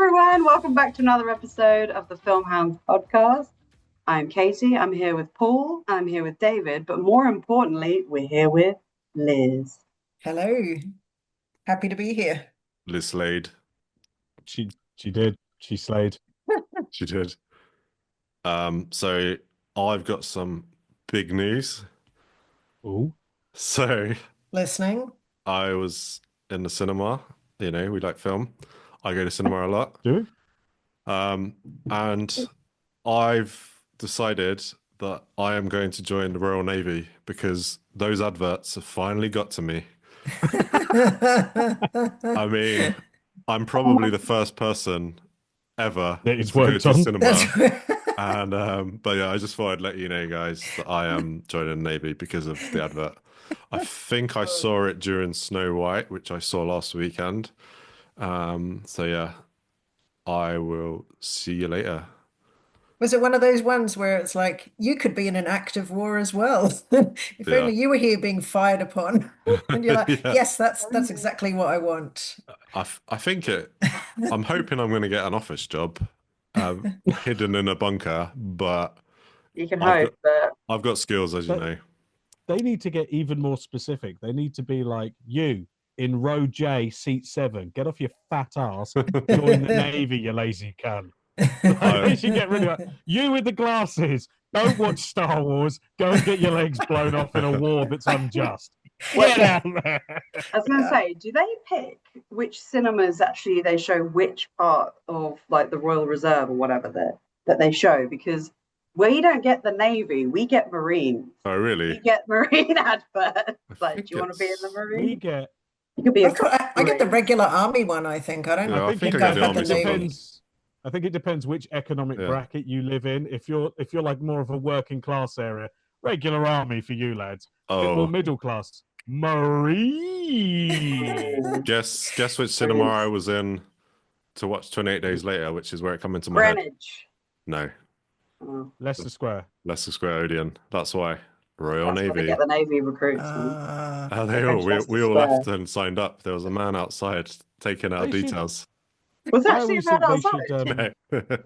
everyone, welcome back to another episode of the Film Hounds podcast. I'm Katie, I'm here with Paul, I'm here with David, but more importantly, we're here with Liz. Hello, happy to be here. Liz Slade. She did. She slayed. She did. So I've got some big news. Ooh. So Listening. I was in the cinema. You know, we like film. I go to cinema a lot. Do we? And I've decided that I am going to join the Royal Navy because those adverts have finally got to me. I mean, I'm probably the first person ever That it's to go worked to on. cinema. And but yeah, I just thought I'd let you know, guys, that I am joining the Navy because of the advert. I think I saw it during Snow White, which I saw last weekend. So yeah, I will see you later. Was it one of those ones where it's like, you could be in an active war as well? If Yeah. only you were here being fired upon. And you're like, Yeah. yes, that's exactly what I want. I think I'm hoping I'm going to get an office job, hidden in a bunker, but You can I've hope, but I've got skills, as you know. They need to get even more specific. They need to be like, you in row J, seat 7. Get off your fat ass. Join the Navy, you lazy cunt. They should get rid of it. You with the glasses. Don't watch Star Wars. Go and get your legs blown off in a war that's unjust. Get out there. I was going to say, do they pick which cinemas actually they show which part of like the Royal Reserve or whatever that they show? Because we don't get the Navy, we get Marine. Oh, really? We get Marine adverts. Like, do you want to be in the Marine? We get. You could be a I get the regular army one, I think. I don't Yeah, I think I it get the army sometimes. depends. I think it depends which economic bracket you live in. If you're like more of a working class area, regular army for you lads. A bit more middle class, Marine. Guess which cinema I was in to watch 28 Days Later, which is where it come into my head. Greenwich. No, Oh, Leicester Square. Leicester Square Odeon. That's why. Royal that's where they Navy. get the Navy recruits. We all left and signed up. There was a man outside taking our They should- details. Was I there actually a always man think they outside? should. No.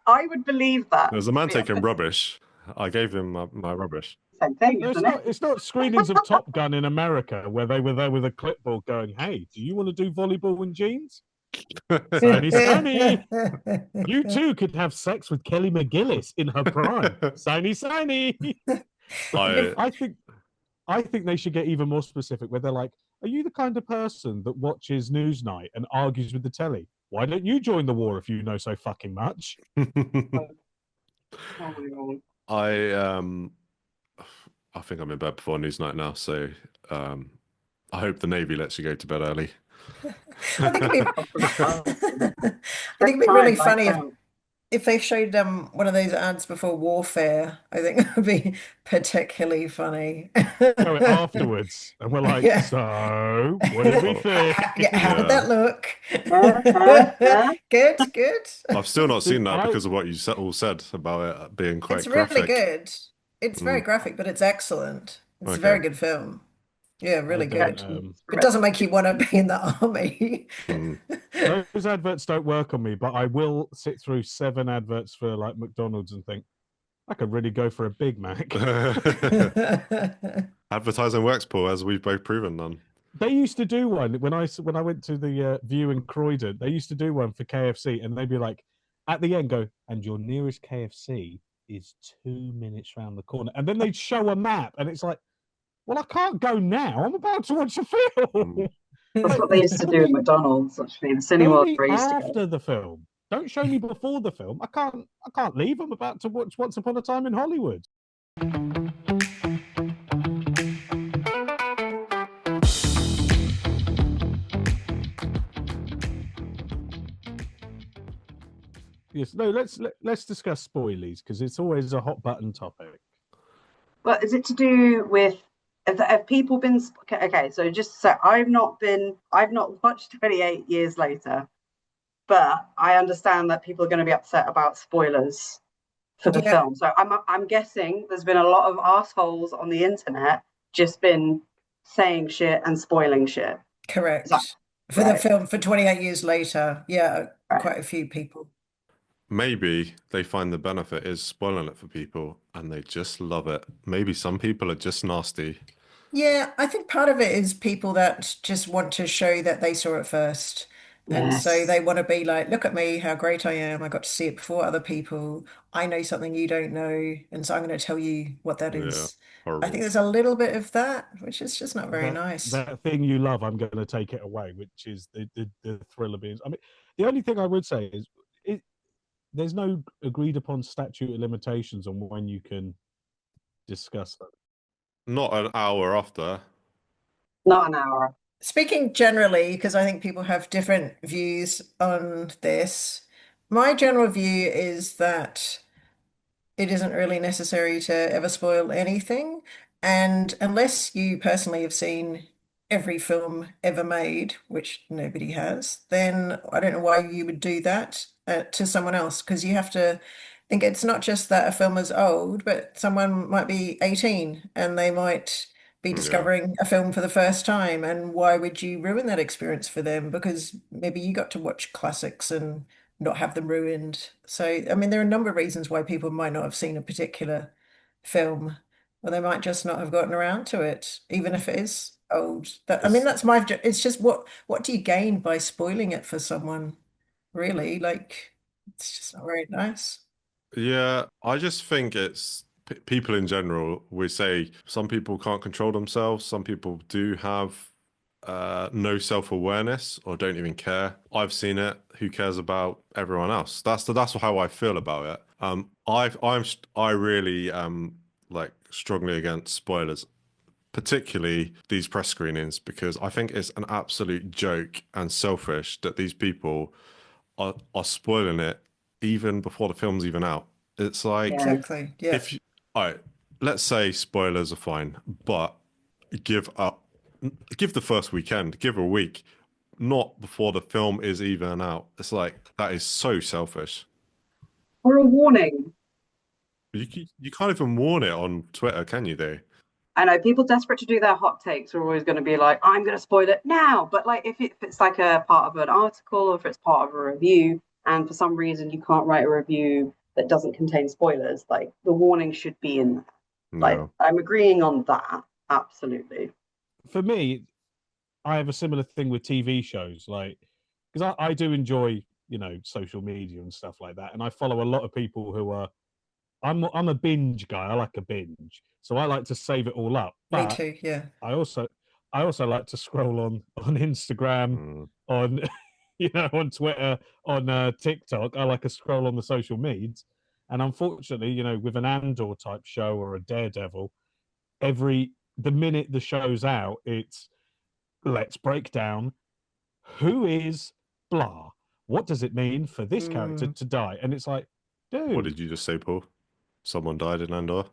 I would believe that. There was a man to be taking honest. rubbish. I gave him my rubbish. Same thing, No, isn't it? it's not screenings of Top Gun in America where they were there with a clipboard going, "Hey, do you want to do volleyball in jeans? Sunny, sunny. You too could have sex with Kelly McGillis in her prime. Sunny, sunny." I think they should get even more specific where they're like, "Are you the kind of person that watches Newsnight and argues with the telly? Why don't you join the war if you know so fucking much?" Oh my God. I think I'm in bed before Newsnight now, so I hope the Navy lets you go to bed early. I think it'd be really funny if they showed one of those ads before warfare. I think it would be particularly funny. Go afterwards, and we're like, Yeah. "So, what did we think?" How did that look? Uh-huh. Good. I've still not seen that I- because of what you all said about it being quite It's really graphic. good. It's very graphic, but it's excellent. It's a Okay. very good film. Yeah, really I good. don't, It doesn't make you want to be in the army. Mm. Those adverts don't work on me, but I will sit through 7 adverts for like McDonald's and think I could really go for a Big Mac. Advertising works, Paul, as we've both proven, none. They used to do one when I went to the View in Croydon. They used to do one for KFC, and they'd be like, at the end, go, "And your nearest KFC is 2 minutes round the corner," and then they'd show a map, and it's like, well, I can't go now. I'm about to watch a film. That's what they used to do at McDonald's, actually. The Show cinema me where I used to go. after the film. Don't show me before the film. I can't leave. I'm about to watch Once Upon a Time in Hollywood. Yes, no. Let's discuss spoilies because it's always a hot button topic. But is it to do with have people been okay? So just so I've not watched 28 Years Later, but I understand that people are going to be upset about spoilers for the film. So I'm guessing there's been a lot of assholes on the internet just been saying shit and spoiling shit. Correct. For the Right. film for 28 years later. Yeah, Right. quite a few people. Maybe they find the benefit is spoiling it for people and they just love it. Maybe some people are just nasty. Yeah, I think part of it is people that just want to show that they saw it first. And so Yes. they want to be like, look at me, how great I am. I got to see it before other people. I know something you don't know. And so I'm going to tell you what that Yeah, is. I think horrible. there's a little bit of that, which is just not very that nice. that thing you love, I'm going to take it away, which is the thrill of being. I mean, the only thing I would say is there's no agreed upon statute of limitations on when you can discuss that. Not an hour after. Not an hour. Speaking generally, because I think people have different views on this, my general view is that it isn't really necessary to ever spoil anything. And unless you personally have seen every film ever made, which nobody has, then I don't know why you would do that to someone else, because you have to think it's not just that a film is old, but someone might be 18 and they might be Yeah. discovering a film for the first time. And why would you ruin that experience for them? Because maybe you got to watch classics and not have them ruined. So, I mean, there are a number of reasons why people might not have seen a particular film, or they might just not have gotten around to it, even if it is old. I mean, It's that's it's just what do you gain by spoiling it for someone, really? Like, it's just not very nice. Yeah, I just think it's people in general. We say some people can't control themselves. Some people do have no self-awareness or don't even care. I've seen it. Who cares about everyone else? That's how I feel about it. I really like strongly against spoilers, particularly these press screenings, because I think it's an absolute joke and selfish that these people are spoiling it even before the film's even out. It's like Yeah. Exactly. Yeah. if you, all right, let's say spoilers are fine, but give up, give the first weekend, give a week, not before the film is even out. It's like that is so selfish. Or a warning. You can't even warn it on Twitter, can you? Though. I know people desperate to do their hot takes are always going to be like, I'm going to spoil it now. But like, if it's like a part of an article or if it's part of a review, and for some reason you can't write a review that doesn't contain spoilers, like the warning should be in there. Like, No. I'm agreeing on that. Absolutely. For me, I have a similar thing with TV shows, like because I do enjoy social media and stuff like that, and I follow a lot of people who are. I'm a binge guy. I like a binge, so I like to save it all up. Me But too. Yeah. I also like to scroll on Instagram, Mm. on on Twitter, on TikTok. I like to scroll on the social medias, and unfortunately, with an Andor type show or a Daredevil, the minute the show's out, it's let's break down who is blah. What does it mean for this character Mm. to die? And it's like, What dude, did you just say, Paul? Someone died in Andor.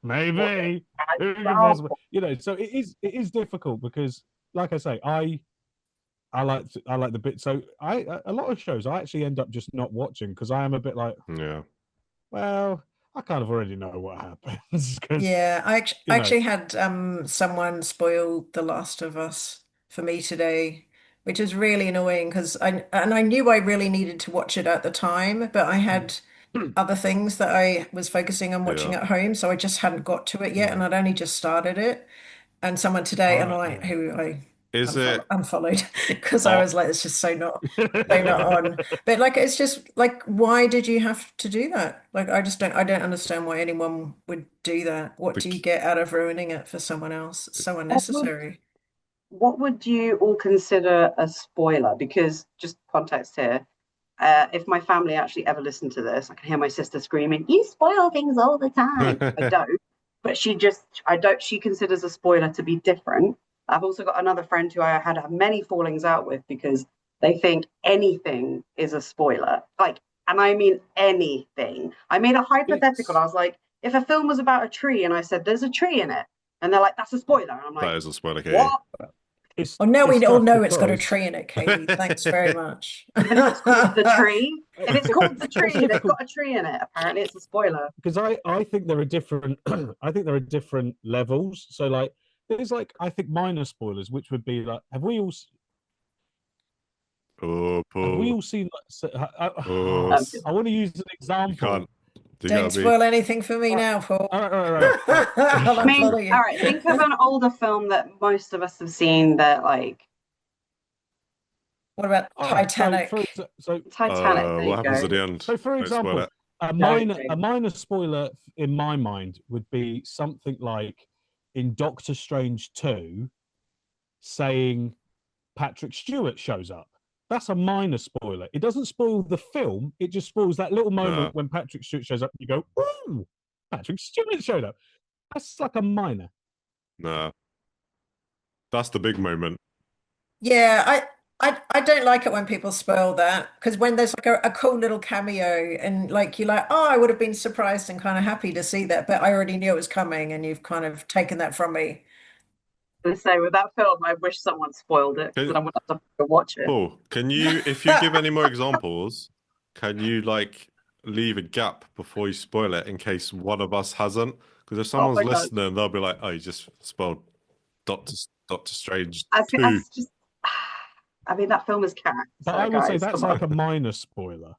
maybe who can Well, possibly, so it is difficult because, like I say, I like the bit. So a lot of shows I actually end up just not watching because I am a bit like, Yeah. well, I kind of already know what happens because Yeah, I you know, actually had someone spoil The Last of Us for me today, which is really annoying because I knew I really needed to watch it at the time, but I had other things that I was focusing on watching Yeah. at home, so I just hadn't got to it yet, and I'd only just started it. And someone today, and like who I Is it? unfollowed because I Oh, was like, it's just so not on. But like, it's just like, why did you have to do that? Like, I don't understand why anyone would do that. What do you bec- get out of ruining it for someone else? It's so what would unnecessary. what would you all consider a spoiler? Because just context here, if my family actually ever listen to this, I can hear my sister screaming, "You spoil things all the time." I don't, but I don't. She considers a spoiler to be different. I've also got another friend who I had many fallings out with because they think anything is a spoiler. Like, and I mean anything. I made a hypothetical. I it's was like, if a film was about a tree and I said there's a tree in it, and they're like, that's a spoiler. And I'm that like, is a spoiler, Katie. what? it's Well, now it's we all tough know it's got a because tree in it, Katie. Thanks very much. Even if it's called the tree, if it's called the it's tree, they've difficult got a tree in it. Apparently, it's a spoiler. because I think there are different I think there are different levels. So like there's like, I think, minor spoilers, which would be like, have we all Oh, seen? Oh, I want to use an you example. can't. You Don't gotta be. spoil anything for me now, Paul. All right. I'll I mean, unfollow you. all right, think of an older film that most of us have seen that, like, What about All right, Titanic? So Titanic. There you What happens go. at the end? So, for Don't spoil example, it. a minor spoiler in my mind would be something like in Doctor Strange 2 saying Patrick Stewart shows up. That's a minor spoiler. It doesn't spoil the film. It just spoils that little moment when Patrick Stewart shows up. You go, ooh, Patrick Stewart showed up. That's like a minor. No, that's the big moment. Yeah, I don't like it when people spoil that, because when there's like a cool little cameo and like you're like, oh, I would have been surprised and kind of happy to see that, but I already knew it was coming and you've kind of taken that from me. I say with that film, I wish someone spoiled it because then I wouldn't have to watch it. Paul, can you, if you give any more examples, can you like leave a gap before you spoil it in case one of us hasn't? Because if someone's my God. listening, they'll be like, "Oh, you just spoiled Doctor Strange I think 2." that's just. I mean, that film is cat. But So, I would say guys, that's come on. like a minor spoiler.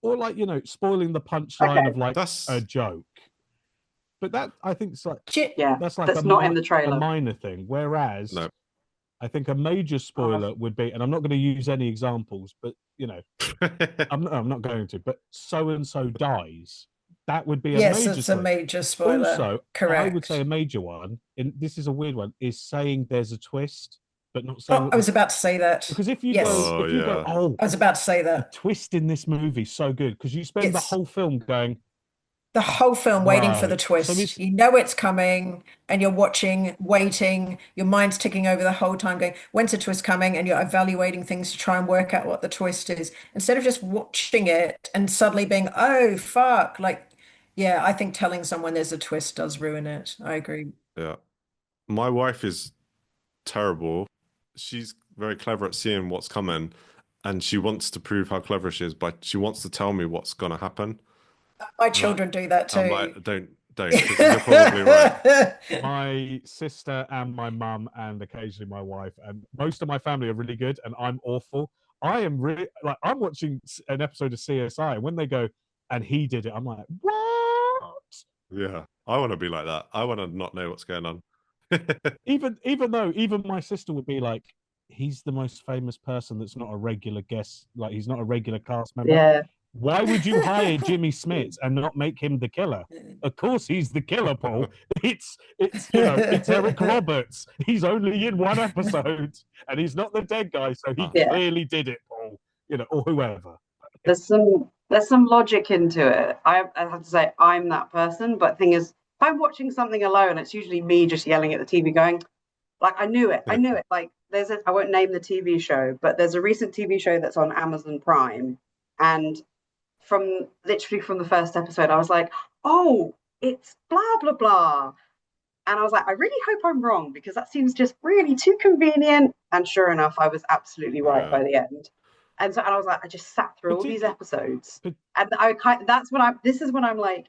Or like, spoiling the punchline Okay. of like That's a joke. But that, I think, it's like, Yeah, that's like that's not in the a trailer. minor thing. Whereas no. I think a major spoiler would be, and I'm not going to use any examples, but I'm not going to, but so and so dies. That would be a Yes, major it's a spoiler. major spoiler. Also, Correct. I would say a major one, and this is a weird one, is saying there's a twist, but not saying. Oh, I was about to say that. Because if you Yes. go, oh, I was about to say the that. twist in this movie so good, because you spend the Yes. whole film going, The whole film waiting for the Right. twist. So You know it's coming and you're watching, waiting, your mind's ticking over the whole time going, when's the twist coming? And you're evaluating things to try and work out what the twist is. Instead of just watching it and suddenly being, oh, fuck. Like, yeah, I think telling someone there's a twist does ruin it. I agree. Yeah. My wife is terrible. She's very clever at seeing what's coming, and she wants to prove how clever she is, but she wants to tell me what's going to happen. My children do that too. I'm like, don't, because you're probably right. My sister and my mum and occasionally my wife and most of my family are really good, and I'm awful. I am really like, I'm watching an episode of CSI, and when they go, and he did it, I'm like, what? Yeah, I want to be like that. I want to not know what's going on. Even though my sister would be like, he's the most famous person that's not a regular guest, like he's not a regular cast member. Yeah. Why would you hire Jimmy Smits and not make him the killer? Of course he's the killer, Paul. It's Eric Roberts. He's only in one episode and he's not the dead guy, so he clearly did it, Paul. Or whoever. There's some logic into it. I have to say I'm that person, but the thing is, if I'm watching something alone, it's usually me just yelling at the TV going, like, I knew it. Like, I won't name the TV show, but there's a recent TV show that's on Amazon Prime, and literally from the first episode, I was like, oh, it's blah, blah, blah. And I was like, I really hope I'm wrong because that seems just really too convenient. And sure enough, I was absolutely right by the end. And I was like, I just sat through all these episodes. And this is when I'm like,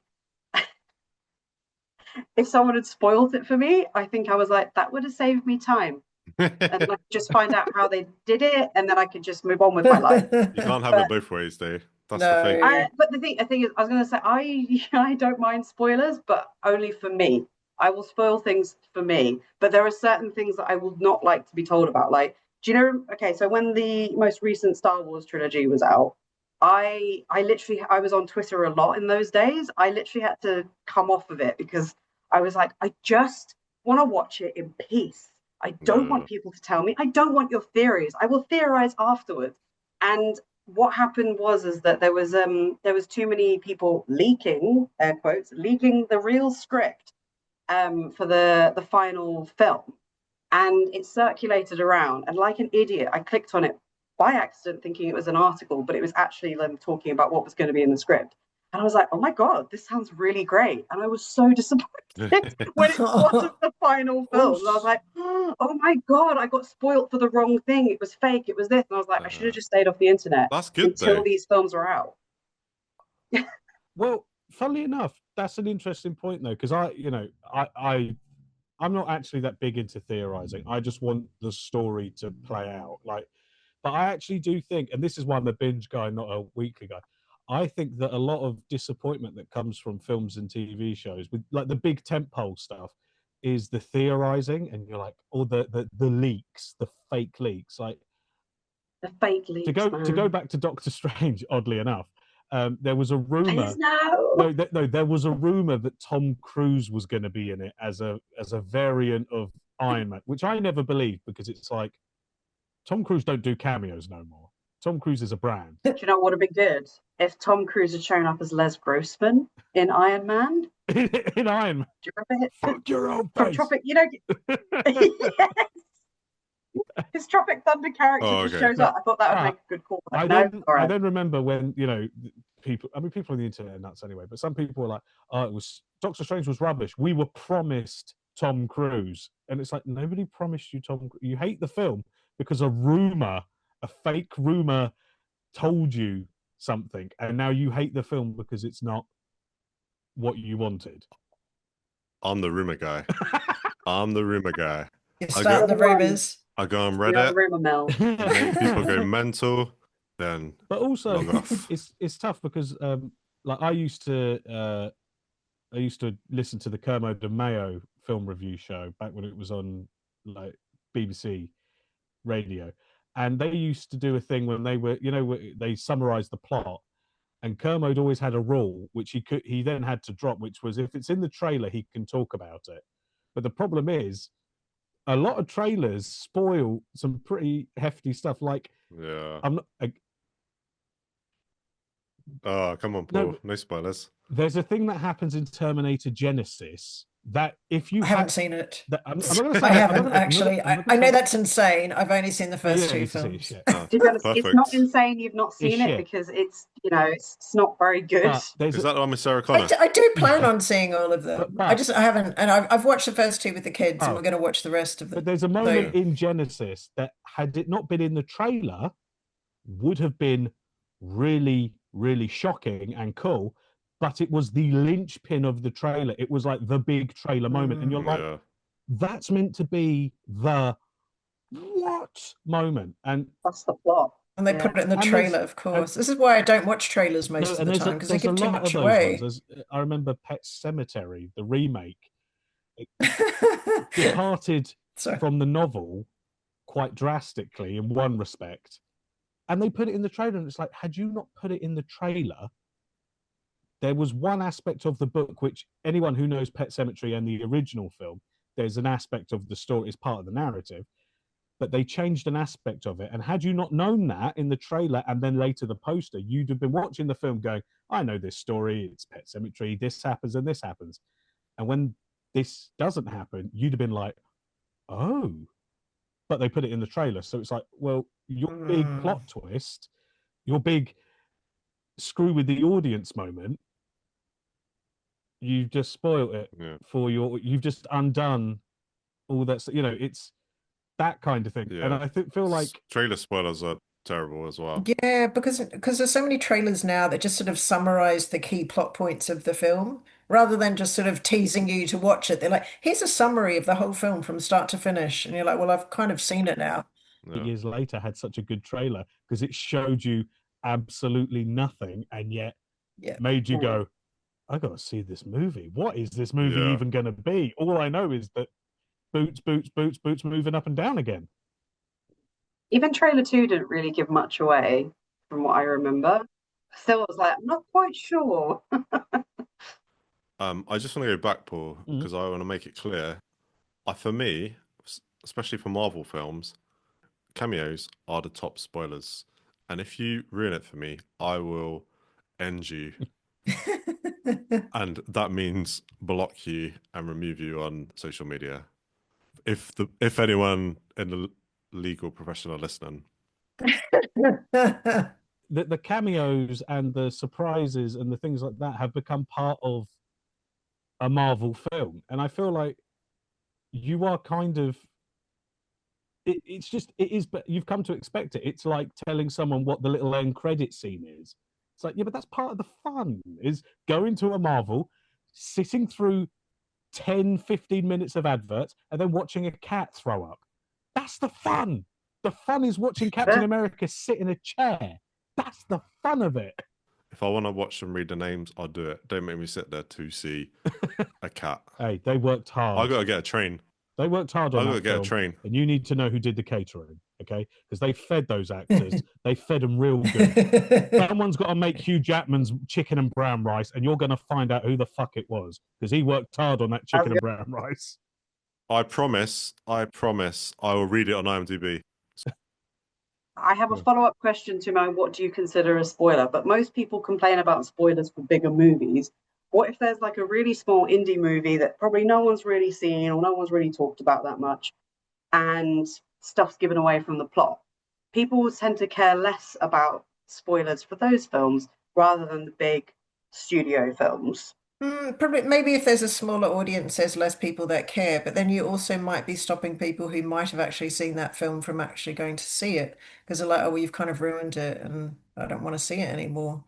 if someone had spoiled it for me, I think I was like, that would have saved me time. And I could just find out how they did it, and then I could just move on with my life. You can't have it both ways, though. That's the thing. But the thing is, I was going to say, I don't mind spoilers, but only for me. I will spoil things for me, but there are certain things that I will not like to be told about. Like, do you know? Okay, so when the most recent Star Wars trilogy was out, I was on Twitter a lot in those days. I literally had to come off of it because I was like, I just want to watch it in peace. I don't want people to tell me. I don't want your theories. I will theorize afterwards. And what happened is that there was too many people leaking, air quotes, leaking the real script for the final film, and it circulated around. And like an idiot, I clicked on it by accident, thinking it was an article, but it was actually them talking about what was going to be in the script. And I was like, oh my God, this sounds really great. And I was so disappointed when it wasn't the final film. And I was like, oh my God, I got spoiled for the wrong thing. It was fake. It was this. And I was like, I should have just stayed off the internet until these films were out. Well, funnily enough, that's an interesting point though, because I I'm not actually that big into theorizing. I just want the story to play out. Like, but I actually do think, and this is why I'm a binge guy, not a weekly guy. I think that a lot of disappointment that comes from films and TV shows, with like the big tentpole stuff, is the theorizing, and you're like, or the leaks, the fake leaks. Like, The fake leaks, to go back to Doctor Strange, oddly enough, there was a rumor. No. No, there was a rumor that Tom Cruise was going to be in it as a variant of Iron Man, which I never believed, because it's like Tom Cruise don't do cameos no more. Tom Cruise is a brand. Do you know what would have been good? If Tom Cruise had shown up as Les Grossman in Iron Man. In Iron Man. Do you remember it? Fuck your own From face. Tropic, you know. Yes. His Tropic Thunder character just shows up. I thought that would make a good call. I then remember when, you know, people on the internet are nuts anyway, but some people were like, oh, it was Doctor Strange was rubbish. We were promised Tom Cruise. And it's like, nobody promised you Tom Cruise. You hate the film because a fake rumor told you something, and now you hate the film because it's not what you wanted. I'm the rumor guy. I'm the rumor guy. You start the rumors. I go on Reddit, rumor mill. make people go mental, then but also log off. it's tough because like I used to listen to the Kermode and Mayo film review show back when it was on like BBC radio, and they used to do a thing when they were, you know, they summarized the plot, and Kermode always had a rule which he then had to drop, which was if it's in the trailer he can talk about it. But the problem is a lot of trailers spoil some pretty hefty stuff. Like, yeah, I'm not. Oh, come on, Paul. No spoilers. There's a thing that happens in Terminator Genesis that if you I haven't seen it. I'm not gonna say I haven't actually. I know that's insane. I've only seen the first two films. Oh, it's not insane you've not seen it, because it's, you know, it's not very good. Is that the one with Sarah Connor? I do plan on seeing all of them. I haven't, and I've watched the first two with the kids, and we're going to watch the rest of them. But there's a moment in Genesis that, had it not been in the trailer, would have been really, really shocking and cool. But it was the linchpin of the trailer. It was like the big trailer moment. And you're like, that's meant to be the what moment? And that's the plot. And they put it in the trailer, of course. This is why I don't watch trailers most of the time, because they give too much away. I remember Pet Sematary, the remake. It departed from the novel quite drastically in one respect. And they put it in the trailer, and it's like, had you not put it in the trailer, there was one aspect of the book which anyone who knows Pet Sematary and the original film, there's an aspect of the story, it's part of the narrative, but they changed an aspect of it. And had you not known that in the trailer and then later the poster, you'd have been watching the film going, I know this story, it's Pet Sematary, this happens and this happens. And when this doesn't happen, you'd have been like, oh, but they put it in the trailer. So it's like, well, your big plot twist, your big screw with the audience moment, you've just spoiled it you've just undone all that, you know, it's that kind of thing. And I feel like trailer spoilers are terrible as well. Yeah, because there's so many trailers now that just sort of summarize the key plot points of the film rather than just sort of teasing you to watch it. They're like, here's a summary of the whole film from start to finish, and you're like, well, I've kind of seen it now. Years later had such a good trailer because it showed you absolutely nothing and yet made you go, I gotta see this movie. What is this movie even gonna be? All I know is that boots moving up and down again. Even trailer 2 didn't really give much away from what I remember. Still, I was like, I'm not quite sure. I just want to go back, Paul, because I want to make it clear. For me, especially for Marvel films, cameos are the top spoilers. And if you ruin it for me, I will end you. And that means block you and remove you on social media. If anyone in the legal profession are listening. The cameos and the surprises and the things like that have become part of a Marvel film. And I feel like you are kind of it is, but you've come to expect it. It's like telling someone what the little end credit scene is. It's like, yeah, but that's part of the fun, is going to a Marvel, sitting through 10, 15 minutes of adverts and then watching a cat throw up. That's the fun. The fun is watching Captain America sit in a chair. That's the fun of it. If I want to watch and read the names, I'll do it. Don't make me sit there to see a cat. Hey, they worked hard. I gotta get a train. They worked hard on I gotta that get a film, train. and you need to know who did the catering, okay? Because they fed those actors. They fed them real good. Someone's got to make Hugh Jackman's chicken and brown rice, and you're going to find out who the fuck it was because he worked hard on that chicken and brown rice. I promise, I will read it on IMDb. I have a follow-up question to my what do you consider a spoiler? But most people complain about spoilers for bigger movies. What if there's like a really small indie movie that probably no one's really seen or no one's really talked about that much, and stuff's given away from the plot? People tend to care less about spoilers for those films rather than the big studio films. Probably, maybe if there's a smaller audience, there's less people that care, but then you also might be stopping people who might have actually seen that film from actually going to see it because they're like, oh, well, you've kind of ruined it and I don't want to see it anymore.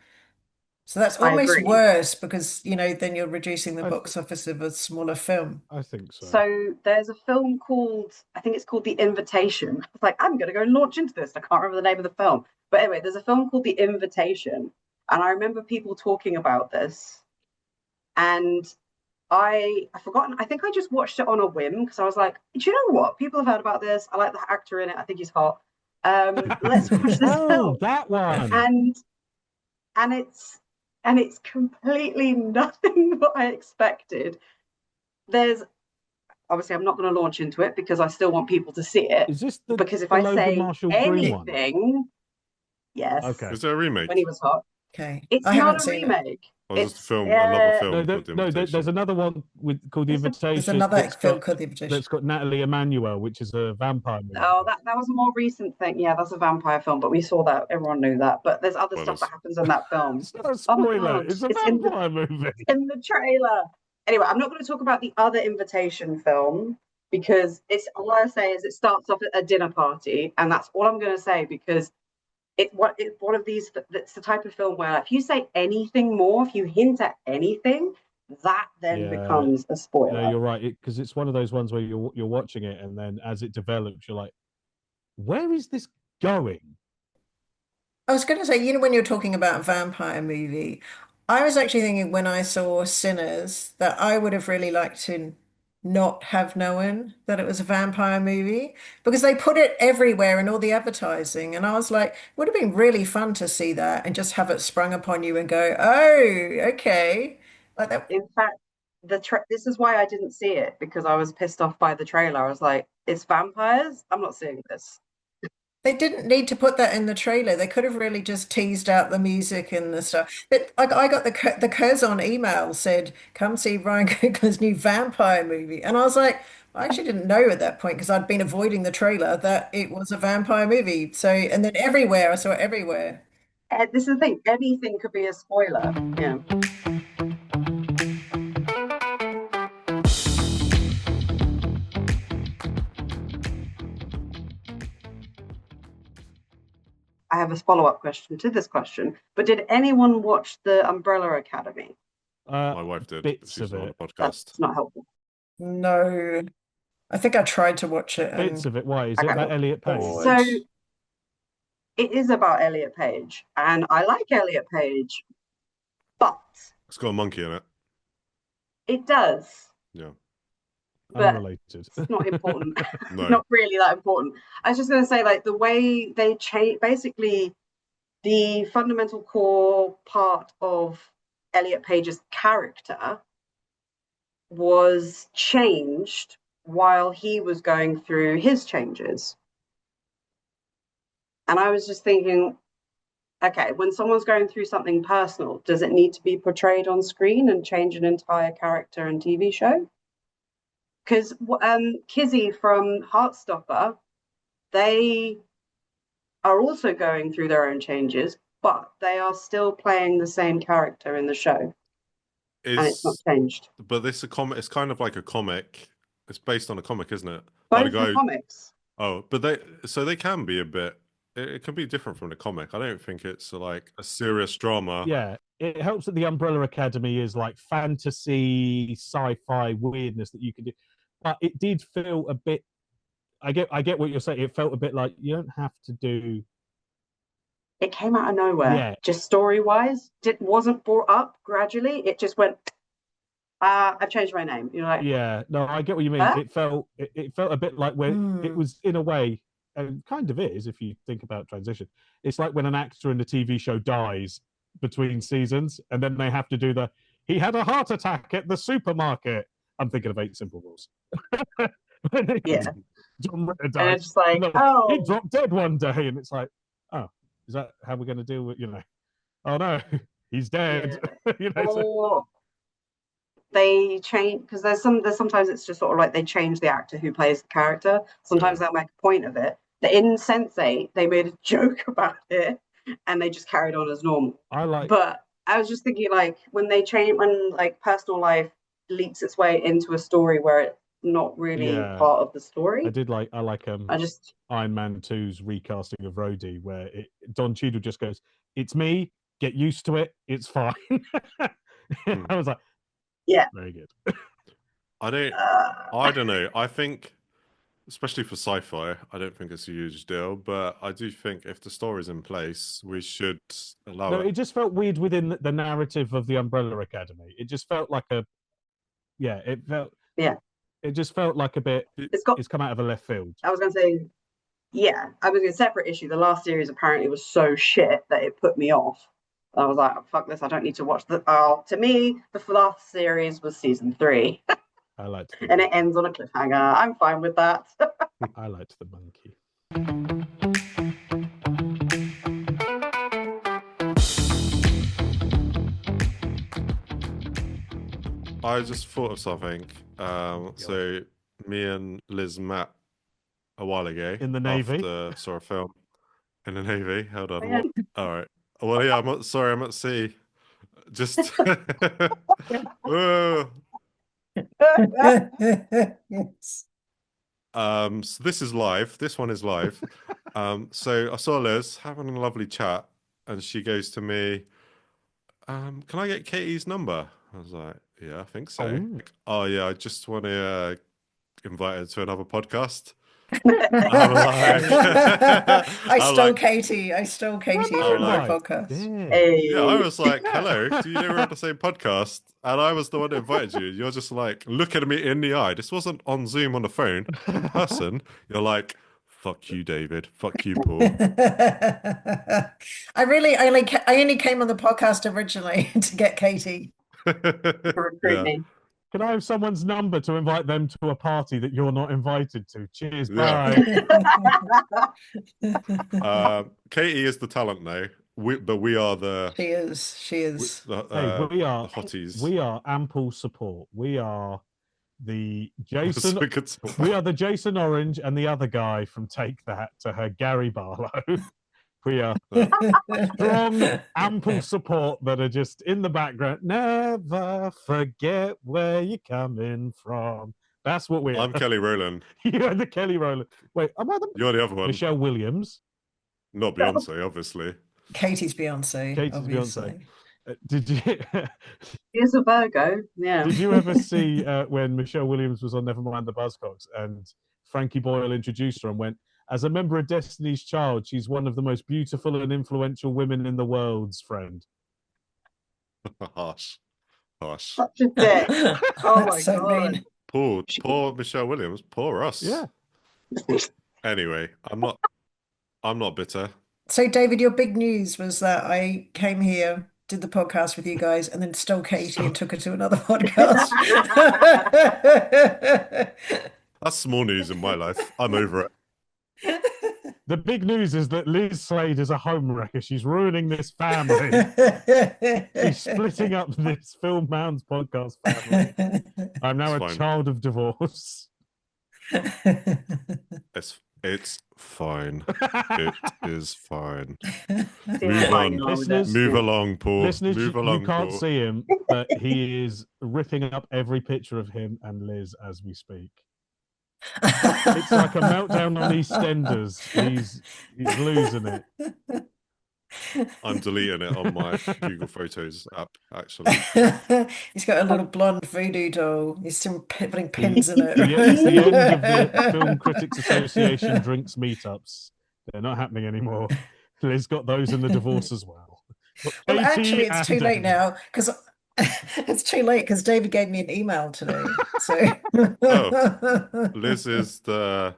So that's almost worse because, then you're reducing the box office of a smaller film. I think so. So there's a film called, I think it's called The Invitation. It's like, I'm going to go launch into this. I can't remember the name of the film. But anyway, there's a film called The Invitation. And I remember people talking about this. And I've forgotten, I think I just watched it on a whim because I was like, do you know what? People have heard about this. I like the actor in it. I think he's hot. Let's watch this film. That one. And it's completely nothing what I expected. There's obviously I'm not going to launch into it because I still want people to see it. Is this because if I say anything, yes. Okay. Is there a remake? When he was hot. Okay. It's not a remake. Or is this another film? No, there's another one called The Invitation. There's another film called The Invitation. That's got Natalie Emmanuel, which is a vampire movie. Oh, that was a more recent thing. Yeah, that's a vampire film, but we saw that. Everyone knew that. But there's other stuff that happens in that film. It's not a spoiler. It's a vampire movie. In the trailer. Anyway, I'm not going to talk about the other Invitation film because all I say is it starts off at a dinner party, and that's all I'm going to say because it's one of these. That's the type of film where if you say anything more, if you hint at anything, that then becomes a spoiler. Yeah, you're right. Because it's one of those ones where you're watching it, and then as it develops, you're like, "Where is this going?" I was going to say, when you're talking about vampire movie, I was actually thinking when I saw Sinners that I would have really liked to not have known that it was a vampire movie because they put it everywhere in all the advertising. And I was like, it would have been really fun to see that and just have it sprung upon you and go, oh, okay. Like that. In fact, this is why I didn't see it because I was pissed off by the trailer. I was like, it's vampires? I'm not seeing this. They didn't need to put that in the trailer. They could have really just teased out the music and the stuff. But I got the Curzon email said, come see Ryan Coogler's new vampire movie. And I was like, I actually didn't know at that point because I'd been avoiding the trailer that it was a vampire movie. So, and then everywhere, I saw it everywhere. This is the thing. Anything could be a spoiler. Yeah. I have a follow-up question to this question, but did anyone watch The Umbrella Academy? My wife did. Bits of it. On the podcast. That's not helpful. No, I think I tried to watch it. Bits of it. Why is it about Elliot Page? So it is about Elliot Page, and I like Elliot Page, but it's got a monkey in it. It does. Yeah. Unrelated. It's not important. No. Not really that important. I was just going to say, like, the way they change, basically, the fundamental core part of Elliot Page's character was changed while he was going through his changes. And I was just thinking, okay, when someone's going through something personal, does it need to be portrayed on screen and change an entire character and TV show? Because Kizzy from Heartstopper, they are also going through their own changes, but they are still playing the same character in the show. And it's not changed. But this is a comic. It's kind of like a comic. It's based on a comic, isn't it? Both the comics. Oh, but they can be a bit it can be different from the comic. I don't think it's like a serious drama. Yeah, it helps that the Umbrella Academy is like fantasy, sci-fi weirdness that you can do, but it did feel a bit. I get what you're saying. It felt a bit like you don't have to do. It came out of nowhere. Yeah. Just story-wise, it wasn't brought up gradually. It just went, I've changed my name. You're like, Yeah, no, I get what you mean. Huh? It felt a bit like when it was in a way, and kind of is if you think about transition. It's like when an actor in the TV show dies between seasons, and then they have to do he had a heart attack at the supermarket. I'm thinking of 8 Simple Rules. Yeah. John Ritter and died. it's just like, He oh, dropped dead one day, and it's like, oh, is that how we're going to deal with, oh no, he's dead. or they change, because there's sometimes it's just sort of like they change the actor who plays the character. Sometimes they'll make a point of it. In Sense8, they made a joke about it, and they just carried on as normal. But I was just thinking, like, when like personal life leaks its way into a story where it's not really part of the story. I like Iron Man 2's recasting of Rhodey, where Don Cheadle just goes, "It's me, get used to it, it's fine." I was like, yeah, very good. I don't know. I think, especially for sci-fi, I don't think it's a huge deal, but I do think if the story's in place, we should allow it. It just felt weird within the narrative of the Umbrella Academy. It just felt like it just felt like a bit. It's come out of a left field. I was going to say, yeah, I was in a separate issue. The last series apparently was so shit that it put me off. I was like, fuck this, I don't need to watch the. To me, the last series was season 3. I liked it. And it ends on a cliffhanger. I'm fine with that. I liked the monkey. I just thought of something. So me and Liz met a while ago in the Navy. Saw a film in the Navy. Hold on. What? All right. Well, yeah. I'm at sea. Just. Yes. So this is live. This one is live. So I saw Liz having a lovely chat, and she goes to me, "Can I get Katie's number?" I was like, "Yeah, I think so." Oh yeah, I just want to invite her to another podcast. I'm like, I stole Katie from my podcast. Yeah, I was like, "Hello, do you know we're on the same podcast?" And I was the one that invited you. You're just like looking at me in the eye. This wasn't on Zoom on the phone. In person, you're like, "Fuck you, David. Fuck you, Paul." I only came on the podcast originally to get Katie. Recruit me. Can I have someone's number to invite them to a party that you're not invited to? Cheers, bye. Katie is the talent now, but we are the. She is. We are the hotties. We are ample support. We are the Jason. We are the Jason Orange and the other guy from Take That to her Gary Barlow. We are strong, ample support that are just in the background. Never forget where you're coming from. That's what we are. I'm Kelly Rowland. You're the Kelly Rowland. Wait, am I the... You're the other one. Michelle Williams. Not Beyonce, obviously. Katie's Beyonce. Beyonce. Did you... Here's a Virgo, yeah. Did you ever see when Michelle Williams was on Nevermind the Buzzcocks and Frankie Boyle introduced her and went, "As a member of Destiny's Child, she's one of the most beautiful and influential women in the world's friend." Harsh. Such a dick. Oh my God. Mean. Poor Michelle Williams. Poor us. Yeah. Anyway, I'm not bitter. So, David, your big news was that I came here, did the podcast with you guys, and then stole Katie and took her to another podcast. That's small news in my life. I'm over it. The big news is that Liz Slade is a homewrecker. She's ruining this family. She's splitting up this Film Mounds podcast family. I'm now a child of divorce. It's fine. It is fine. Move on. Listeners, move along, Paul. Listeners, move along, you can't Paul. see him, but he is ripping up every picture of him and Liz as we speak. It's like a meltdown on EastEnders. He's losing it. I'm deleting it on my Google Photos app, actually. He's got a little blonde voodoo doll. He's still putting The, pins in it. it's the end of the Film Critics Association drinks meetups. They're not happening anymore. Liz got those in the divorce as well. But Well, Katie actually, it's and too late David. now because it's too late because David gave me an email today. So Liz is the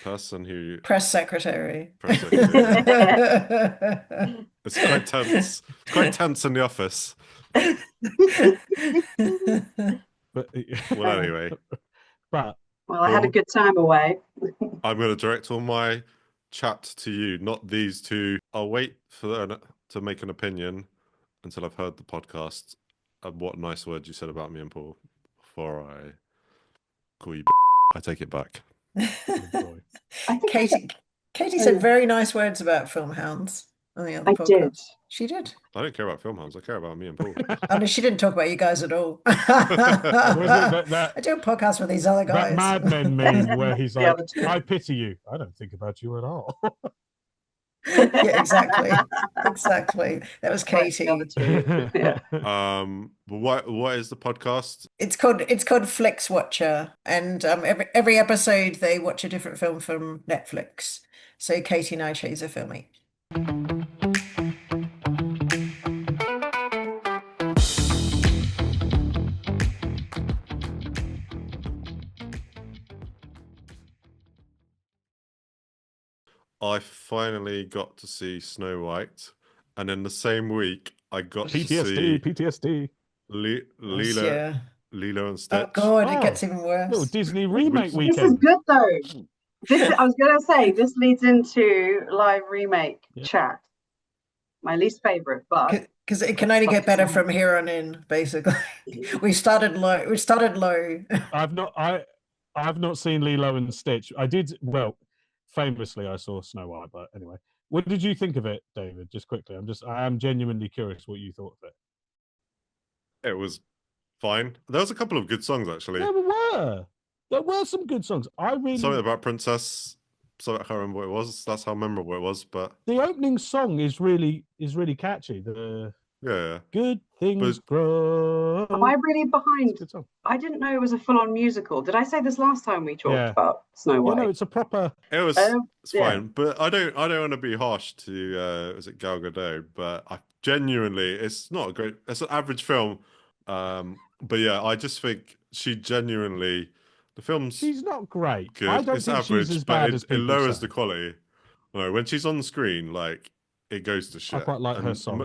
person who press secretary. press secretary. It's quite tense. It's quite tense in the office. But Well, anyway, Well, I had a good time away. I'm going to direct all my chat to you, not these two. I'll wait for them to make an opinion until I've heard the podcast and what nice words you said about me and Paul before I call you. I take it back. oh boy. I think Katie said very nice words about Film Hounds on the other I podcast. did. She did. I don't care about film hounds. I care about me and Paul. I mean, she didn't talk about you guys at all. Was it I do a podcast with these other guys. That Mad Men meme where he's The like, other two. I pity you. I don't think about you at all. Yeah, exactly. Exactly. That was Katie. The other two. Yeah. But what is the podcast? It's called Flix Watcher, and every episode they watch a different film from Netflix. So Katie and I choose a film each. I finally got to see Snow White, and in the same week I got to see PTSD. Lilo and Stitch. Oh God, it Oh, gets even worse. Little Disney remake This is weekend. good though. I was going to say this leads into live remake chat. My least favorite, but Because it can only get better from here on in, basically. We started low. I've not seen Lilo and Stitch. I did, well, famously I saw Snow White, but anyway. What did you think of it, David? Just quickly. I am genuinely curious what you thought of it. It was fine. There was a couple of good songs actually. There were some good songs. Something about Princess. So I can't remember what it was. That's how memorable it was. But the opening song is really catchy. yeah, Good things grow. am I really behind? It's a good song. I didn't know it was a full-on musical. Did I say this last time we talked about Snow White? No, it's a proper. it was. It's yeah. fine, but I don't want to be harsh to is it Gal Gadot? But I genuinely, it's not a great. It's an average film. But yeah, I just think she genuinely. The film's She's not great. good. I don't It's think average, she's as but bad as it people lowers say. the quality. No, when she's on the screen, like it goes to shit. I quite like her song.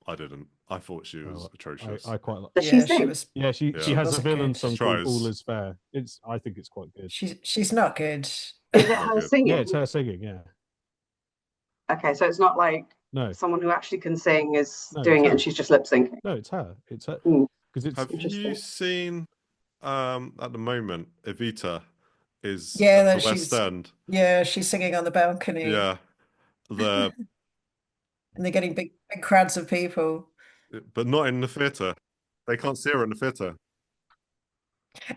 I didn't. I thought she was atrocious. I quite like. Does she Yeah, sing? she was. Yeah, she Yeah. has a wasn't villain good. song She called tries. "All Is Fair." I think it's quite good. She's not good. Is it Not her good. singing? Yeah, it's her singing. Yeah, Okay, so it's not like no, someone who actually can sing is No, doing it's it her. and she's just lip syncing. no, it's her. It's her Mm. because it's Have you Interesting. seen at the moment Evita is Yeah, at that the West she's- End? Yeah, she's singing on the balcony. Yeah. The And they're getting big crowds of people. but not in the theatre. They can't see her in the theatre.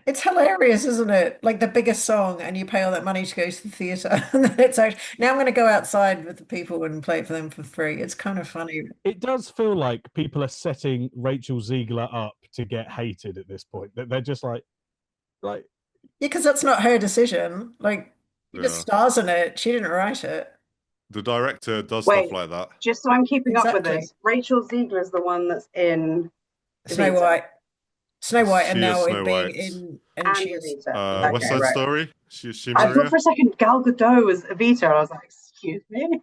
It's hilarious, isn't it? Like the biggest song, and you pay all that money to go to the theatre. And then it's actually, now I'm going to go outside with the people and play it for them for free. It's kind of funny. it does feel like people are setting Rachel Ziegler up to get hated at this point. That they're just like Yeah, because that's not her decision. Like, she just Yeah. stars in it. She didn't write it. The director does Wait. stuff like that. Just so I'm keeping up with Exactly. this, Rachel Ziegler is the one that's in Snow Evita. White. Snow White, and She is now Snow it being White. in, and and she's Evita. West Okay, Side right. Story? She I Maria? thought for a second Gal Gadot was Evita, and I was like, excuse me?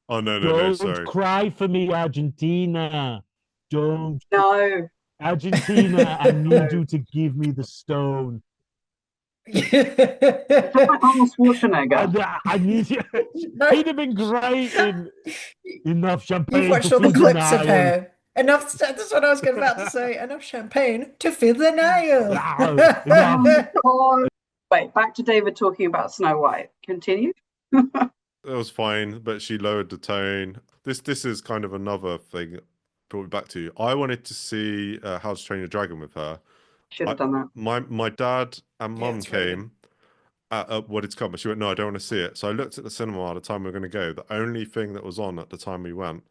Oh no, don't sorry. cry for me, Argentina. Don't, No. Argentina. I need you to give me the stone. It's like Arnold Schwarzenegger. I need you. No. He'd have been great in enough champagne. You've watched to all the fill clips of Nile. her. Enough. That's what I was about to say. Enough champagne to fill the Nile. Enough. God. Wait, back to David talking about Snow White. Continue. It was fine, but she lowered the tone. This is kind of another thing. Brought me back to. I wanted to see How to Train Your Dragon with her, Should have done that. My dad and Yeah, mum it's really good. came at what it's come, but she went, no, I don't want to see it. So I looked at the cinema at the time we were going to go. The only thing that was on at the time we went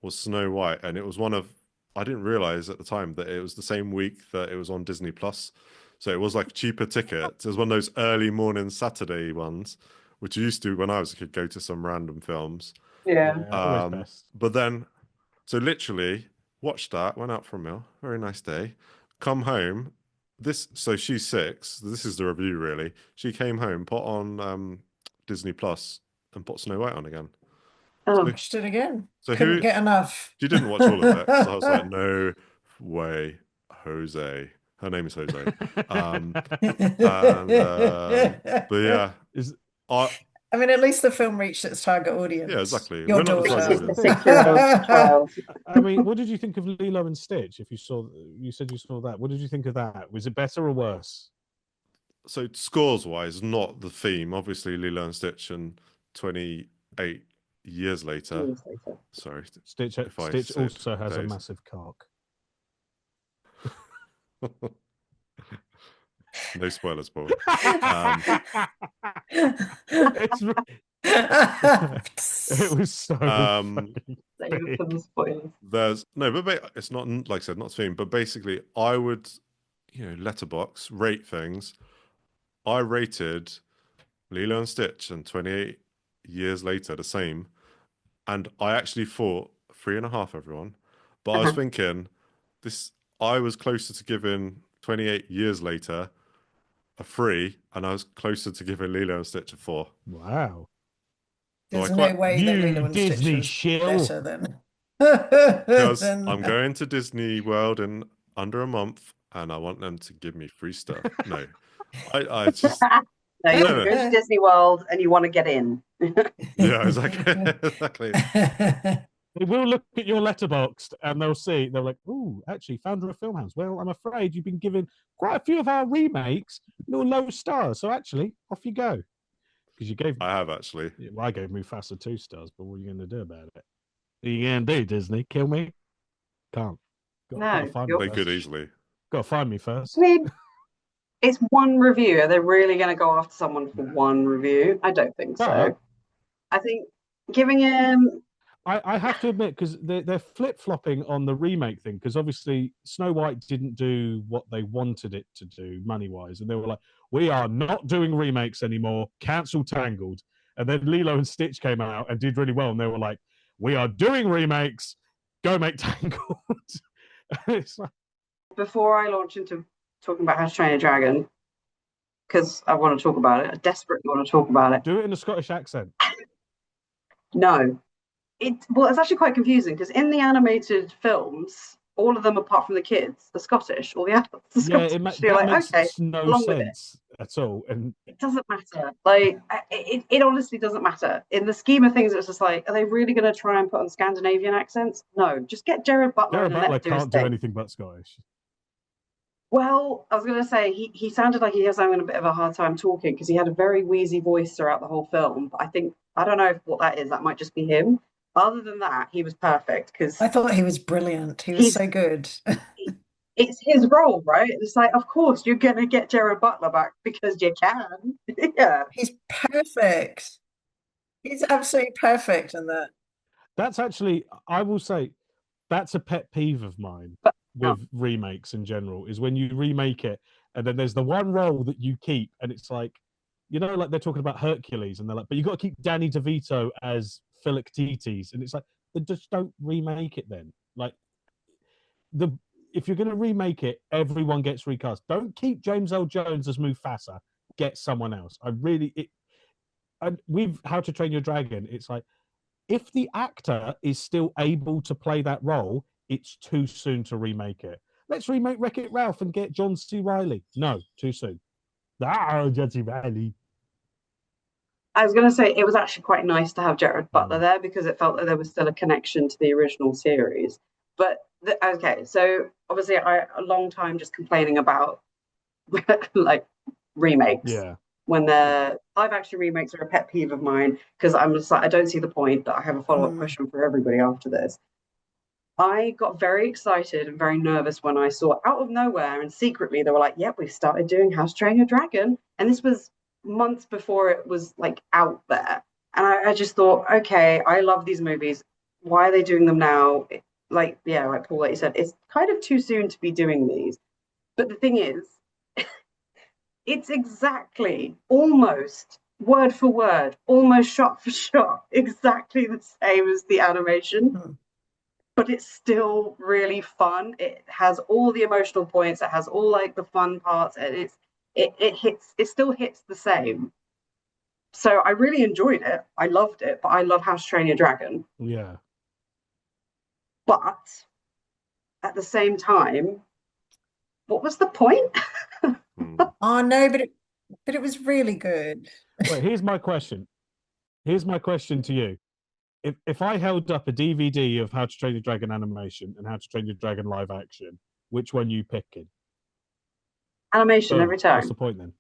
was Snow White, and it was one of, I didn't realize at the time that it was the same week that it was on Disney Plus. So it was like cheaper tickets. It was one of those early morning Saturday ones, which you used to, when I was a kid, go to some random films. Yeah. Always best. But then, so literally watched that, went out for a meal, very nice day, come home. So she's 6. This is the review really. She came home, put on Disney Plus, and put Snow White on again. Oh. Watched it again. So Couldn't get enough. She didn't watch all of it. So I was like, no way, Jose. Her name is Jose. But yeah, I mean, at least the film reached its target audience. Yeah, exactly. Your We're not the target daughter. audience. 6-year-old child. I mean, what did you think of Lilo and Stitch? If you said you saw that. What did you think of that? Was it better or worse? So scores wise, not the theme. Obviously, Lilo and Stitch and 28 years later. Sorry, Stitch if I said also has a days. massive cock. No spoilers, Paul. It's it was so Save it for the spoilers. There's no, but it's not, like I said, not theme. But basically, I would, letterbox rate things. I rated Lilo and Stitch and 28 years later the same, and I actually thought 3.5, everyone. But I was thinking this. I was closer to giving 28 years later a 3, and I was closer to giving Lilo and Stitch a 4. Wow. There's no way that You Lilo and Stitch Disney was shill. better than. Because than- I'm going to Disney World in under a month, and I want them to give me free stuff. No, I just No, you're No. going to Disney World and you want to get in. yeah, exactly, exactly. They will look at your letterboxd and they're like, "Ooh, actually, founder of Filmhouse. Well, I'm afraid you've been given quite a few of our remakes little low stars. So actually, off you go." Because you gave, I have actually. well, I gave Mufasa 2 stars, but what are you going to do about it? What are you going to do, Disney? Kill me? Can't. No, find you're- me They first. could easily. Got to find me first. I mean, it's one review. Are they really going to go after someone for one review? I don't think so. But- I think giving him. I have to admit, because they're flip-flopping on the remake thing, because obviously Snow White didn't do what they wanted it to do money-wise, and they were like, we are not doing remakes anymore, cancel Tangled. And then Lilo and Stitch came out and did really well, and they were like, we are doing remakes, go make Tangled. It's like, Before I launch into talking about How to Train a Dragon, because I want to talk about it, I desperately want to talk about it. do it in a Scottish accent. No. It's actually quite confusing because in the animated films, all of them apart from the kids are Scottish. All the adults are Yeah, Scottish. that You're like, makes okay, no along with it. sense at all. And It doesn't matter. Like, it honestly doesn't matter. In the scheme of things, it's just like, are they really going to try and put on Scandinavian accents? No, just get Jared Butler Jared in and let Butler him do his can't do thing. anything but Scottish. Well, I was going to say, he sounded like he was having a bit of a hard time talking because he had a very wheezy voice throughout the whole film. But I don't know what that is. That might just be him. Other than that, he was perfect because I thought he was brilliant. He was so good. it's his role, right? It's like, of course, you're going to get Jared Butler back because you can. Yeah. He's perfect. He's absolutely perfect in that. That's actually, I will say, that's a pet peeve of mine with remakes in general, is when you remake it and then there's the one role that you keep and it's like, like they're talking about Hercules and they're like, but you got to keep Danny DeVito as Philoctetes, and it's like, they just don't remake it then. Like, if you're going to remake it, everyone gets recast. Don't keep James L. Jones as Mufasa. Get someone else. And with How to Train Your Dragon, it's like, if the actor is still able to play that role, it's too soon to remake it. Let's remake Wreck-It Ralph and get John C. Reilly. No, too soon. John C. Reilly. I was going to say, it was actually quite nice to have Jared Butler there because it felt that there was still a connection to the original series. But, okay, so obviously a long time just complaining about like remakes. Yeah. When the live action remakes are a pet peeve of mine because I'm just like, I don't see the point. That I have a follow-up question for everybody after this. I got very excited and very nervous when I saw out of nowhere and secretly they were like, "Yep, we've started doing How to Train Your Dragon," and this was months before it was like out there. And I just thought, okay, I love these movies. Why are they doing them now? Like, yeah, like Paul, like you said, it's kind of too soon to be doing these. But the thing is, it's exactly, almost word for word, almost shot for shot, exactly the same as the animation. But it's still really fun. It has all the emotional points. It has all like the fun parts, and it still hits the same. So I really enjoyed it. I loved it, but I love How to Train Your Dragon. Yeah. But at the same time, what was the point? Oh no, but it was really good. Well, here's my question. Here's my question to you. If I held up a DVD of How to Train Your Dragon animation and How to Train Your Dragon live action, which one you picking? Animation every time. What's the point then?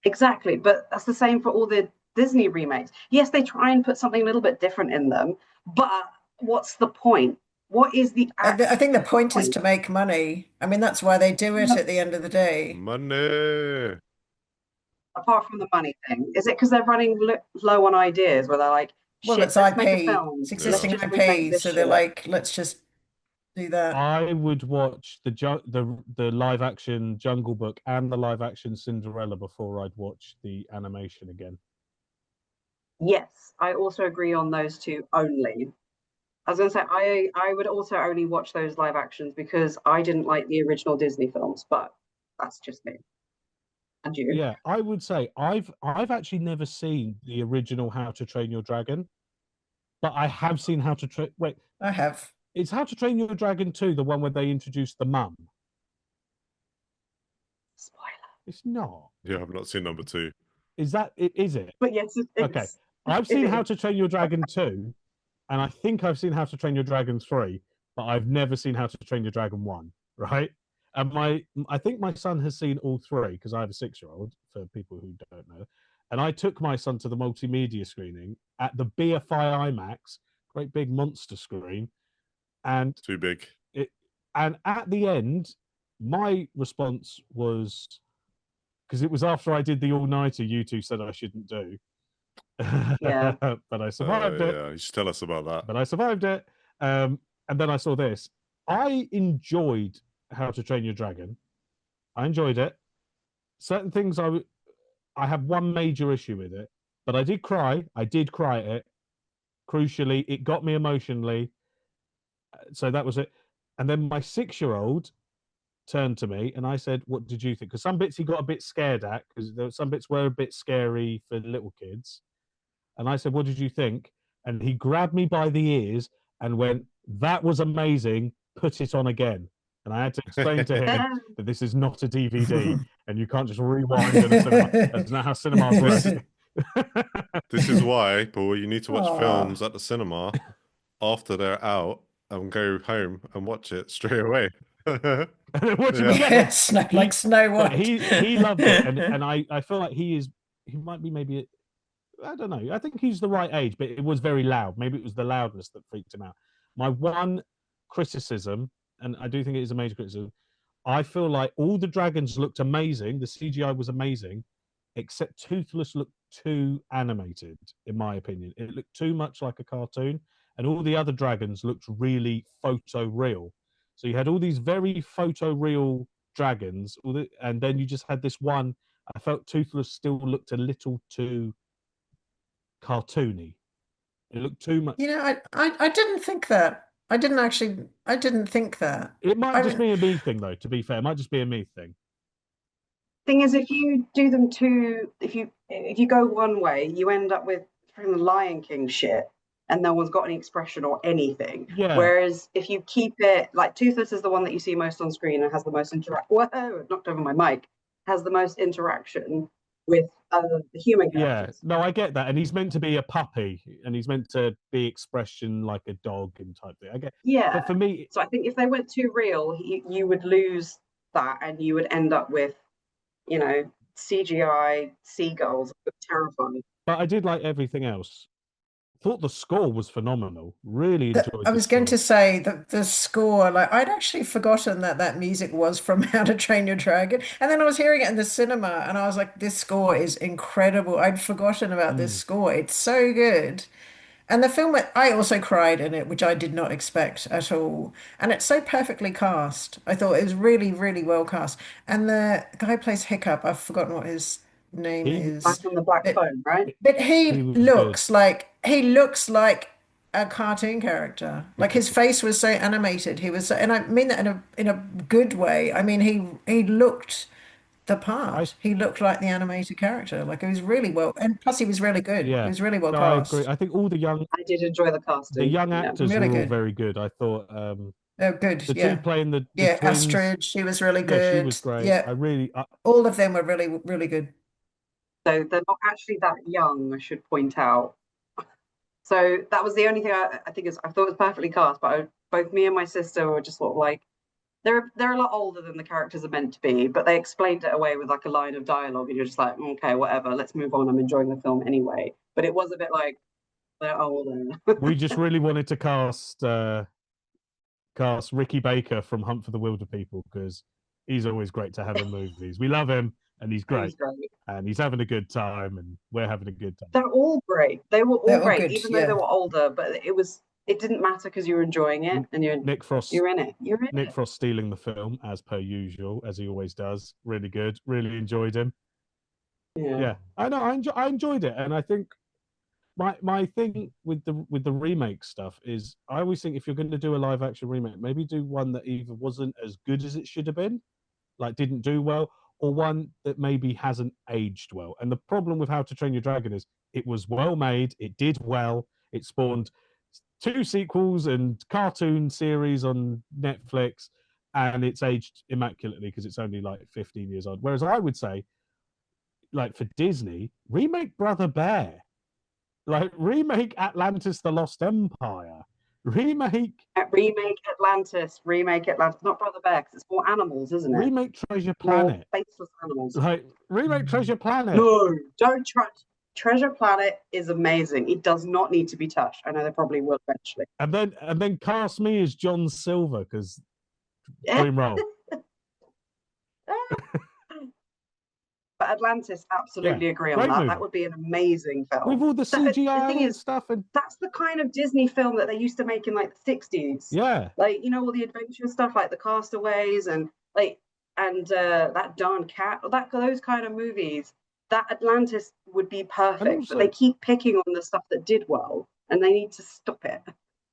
Exactly, but that's the same for all the Disney remakes. Yes, they try and put something a little bit different in them, but what's the point? What is the I think the point is to make money. I mean, that's why they do it at the end of the day. Money. Apart from the money thing? Is it because they're running low on ideas where they're like, Well, shit, it's let's IP. make a film. It's existing Let's just remake IP, this so they're shit. like, let's just do that. I would watch the live action Jungle Book and the live action Cinderella before I'd watch the animation again. Yes, I also agree on those two only. I was going to say, I would also only watch those live actions because I didn't like the original Disney films, but that's just me. And you? Yeah, I would say I've actually never seen the original How to Train Your Dragon, but I have seen How to Train. Wait, I have. is How to Train Your Dragon 2 the one where they introduced the mum? Spoiler. It's not. Yeah, I've not seen number 2. Is that it? Is it? But yes, Okay. I've seen How to Train Your Dragon 2, and I think I've seen How to Train Your Dragon 3, but I've never seen How to Train Your Dragon 1, right? And I think my son has seen all 3 because I have a 6-year-old, for people who don't know. And I took my son to the multimedia screening at the BFI IMAX, great big monster screen. And Too big. And at the end, my response was, because it was after I did the all-nighter you two said I shouldn't do. Yeah. But I survived it. Yeah, you should tell us about that. But I survived it. And then I saw this. I enjoyed How to Train Your Dragon. I enjoyed it. Certain things I have one major issue with it, but I did cry. I did cry at it. Crucially, it got me emotionally. So that was it. And then my 6-year-old turned to me and I said, "What did you think?" Because some bits he got a bit scared at, because some bits were a bit scary for little kids. And I said, "What did you think?" And he grabbed me by the ears and went, "That was amazing. Put it on again." And I had to explain to him that this is not a DVD and you can't just rewind in a cinema. That's not how cinemas work. This is why, Paul, you need to watch Aw. films at the cinema after they're out and go home and watch it straight away. And then watch him Yeah. again. Yeah, like Snow But White. he loved it, and I feel like he might be maybe I don't know. I think he's the right age, but it was very loud. Maybe it was the loudness that freaked him out. My one criticism, and I do think it is a major criticism, I feel like all the dragons looked amazing. The CGI was amazing, except Toothless looked too animated, in my opinion. It looked too much like a cartoon, and all the other dragons looked really photo real. So you had all these very photo real dragons, and then you just had this one. I felt Toothless still looked a little too cartoony. It looked too much. You know, I didn't think that. I didn't think that. It might just be a me thing, though. To be fair, it might just be a me thing. Thing is, if you do them too, if you go one way, you end up with from the Lion King shit, and no one's got any expression or anything. Yeah. Whereas if you keep it like Toothless is the one that you see most on screen and has the most interaction. Whoa, knocked over my mic. Has the most interaction with the human characters. Yeah, no, I get that, and he's meant to be a puppy, and he's meant to be expression like a dog and type thing. I get. Yeah. But for me, so I think if they went too real, you would lose that, and you would end up with, CGI seagulls. Terrifying. But I did like everything else. thought the score was phenomenal. Really enjoyed I the was going score. to say that the score, like I'd actually forgotten that that music was from How to Train Your Dragon, and then I was hearing it in the cinema, and I was like, "This score is incredible." I'd forgotten about this Mm. score. It's so good. And the film, I also cried in it, which I did not expect at all. And it's so perfectly cast. I thought it was really, really well cast. And the guy who plays Hiccup, I've forgotten what his name He is. Back on the Black But Phone, right? but he was good. he looks like a cartoon character. Like his face was so animated. He was so, and I mean that in a good way. I mean he looked the I part. He looked like the animated character. Like it was really well, and plus he was really good. He Yeah, was really well no, I agree. cast. I think all I did enjoy the the casting. young Yeah. actors Really were all good. very good. I thought Oh, good. the two Yeah. playing the Yeah. twins, Astrid, she was really yeah, she good. was great. Yeah. I really All of them were really, really good. So they're not actually that young, I should point out. So that was the only thing I think is I thought it was perfectly cast, but both me and my sister were just sort of like they're a lot older than the characters are meant to be, but they explained it away with like a line of dialogue, and you're just like, okay, whatever, let's move on. I'm enjoying the film anyway. But it was a bit like they're older. we just really wanted to cast Ricky Baker from Hunt for the Wilder People because he's always great to have in movies. We love him and he's It was great great. and he's having a good time and we're having a good time. They're all great. They were all They're all great, good. even though they Yeah. were older. But it didn't matter because you were enjoying it and Nick Frost you're in it. You're in Nick it. Frost stealing the film as per usual, as he always does. Really good. Really enjoyed him. Yeah. Yeah, I know. I enjoyed it, and I think my thing with the remake stuff is I always think if you're going to do a live action remake, maybe do one that either wasn't as good as it should have been, like didn't do well, or one that maybe hasn't aged well. And the problem with How to Train Your Dragon is it was well made, it did well, it spawned two sequels and cartoon series on Netflix, and it's aged immaculately because it's only like 15 years old. Whereas I would say, like for Disney, remake Brother Bear, like remake Atlantis: The Lost Empire, Remake Atlantis, not Brother Bear, because it's more animals, isn't it? remake Treasure More Planet, faceless animals. like remake Treasure Planet. No, don't try. Treasure Planet is amazing. It does not need to be touched. I know they probably will eventually. And then cast me as John Silver because Yeah. dream role. But Atlantis, absolutely Yeah, agree on great that. movie. That would be an amazing film. With all the CGI the thing and is, stuff, and that's the kind of Disney film that they used to make in like the 60s. yeah, Like, you know, all the adventure stuff like the Castaways and like that darn cat, those kind of movies. That Atlantis would be perfect, also, but they keep picking on the stuff that did well, and they need to stop it.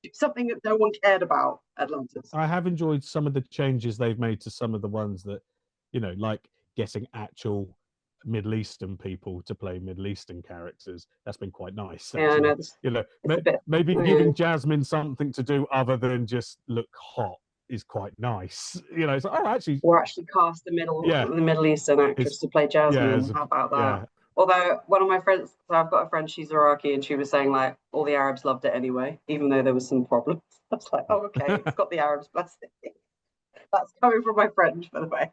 Do something that no one cared about. Atlantis. I have enjoyed some of the changes they've made to some of the ones that, you know, like getting actual Middle Eastern people to play Middle Eastern characters. That's been quite nice. Yeah, I know. You know, Yeah. maybe giving Jasmine something to do other than just look hot is quite nice. You know, it's like, oh, actually, Or actually cast the Middle Eastern actress to play Jasmine. How about that? Yeah. Although one of my friends, so I've got a friend, she's Iraqi, and she was saying like all the Arabs loved it anyway, even though there was some problems. I was like, oh, okay, it's got the Arabs, bless it. That's coming from my friend, by the way.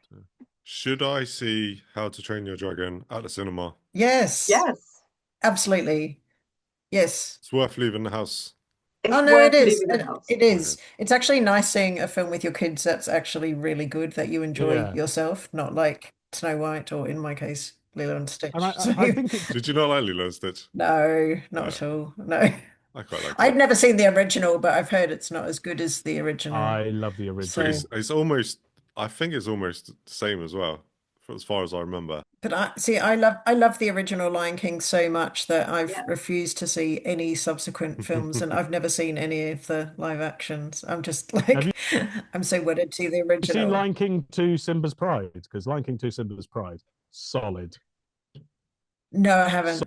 Should I see How to Train Your Dragon at the cinema? Yes. Yes, Absolutely. Yes. It's worth leaving the house. it's Oh no, worth it is. leaving the house. It is. It's actually nice seeing a film with your kids that's actually really good that you enjoy Yeah. yourself, not like Snow White or in my case, Lilo and Stitch. And I So- think it's Did you not like Lilo and Stitch? No, not at all. No. I quite liked I'd it. never seen the original, but I've heard it's not as good as the original. I love the original. So, It's almost, I think it's almost the same as well, as far as I remember. but I love the original Lion King so much that I've Yeah. refused to see any subsequent films, and I've never seen any of the live actions. I'm just like, I'm so wedded to the You original. seen Lion King 2 Simba's Pride? Because Lion King 2 Simba's Pride, solid. No, I haven't.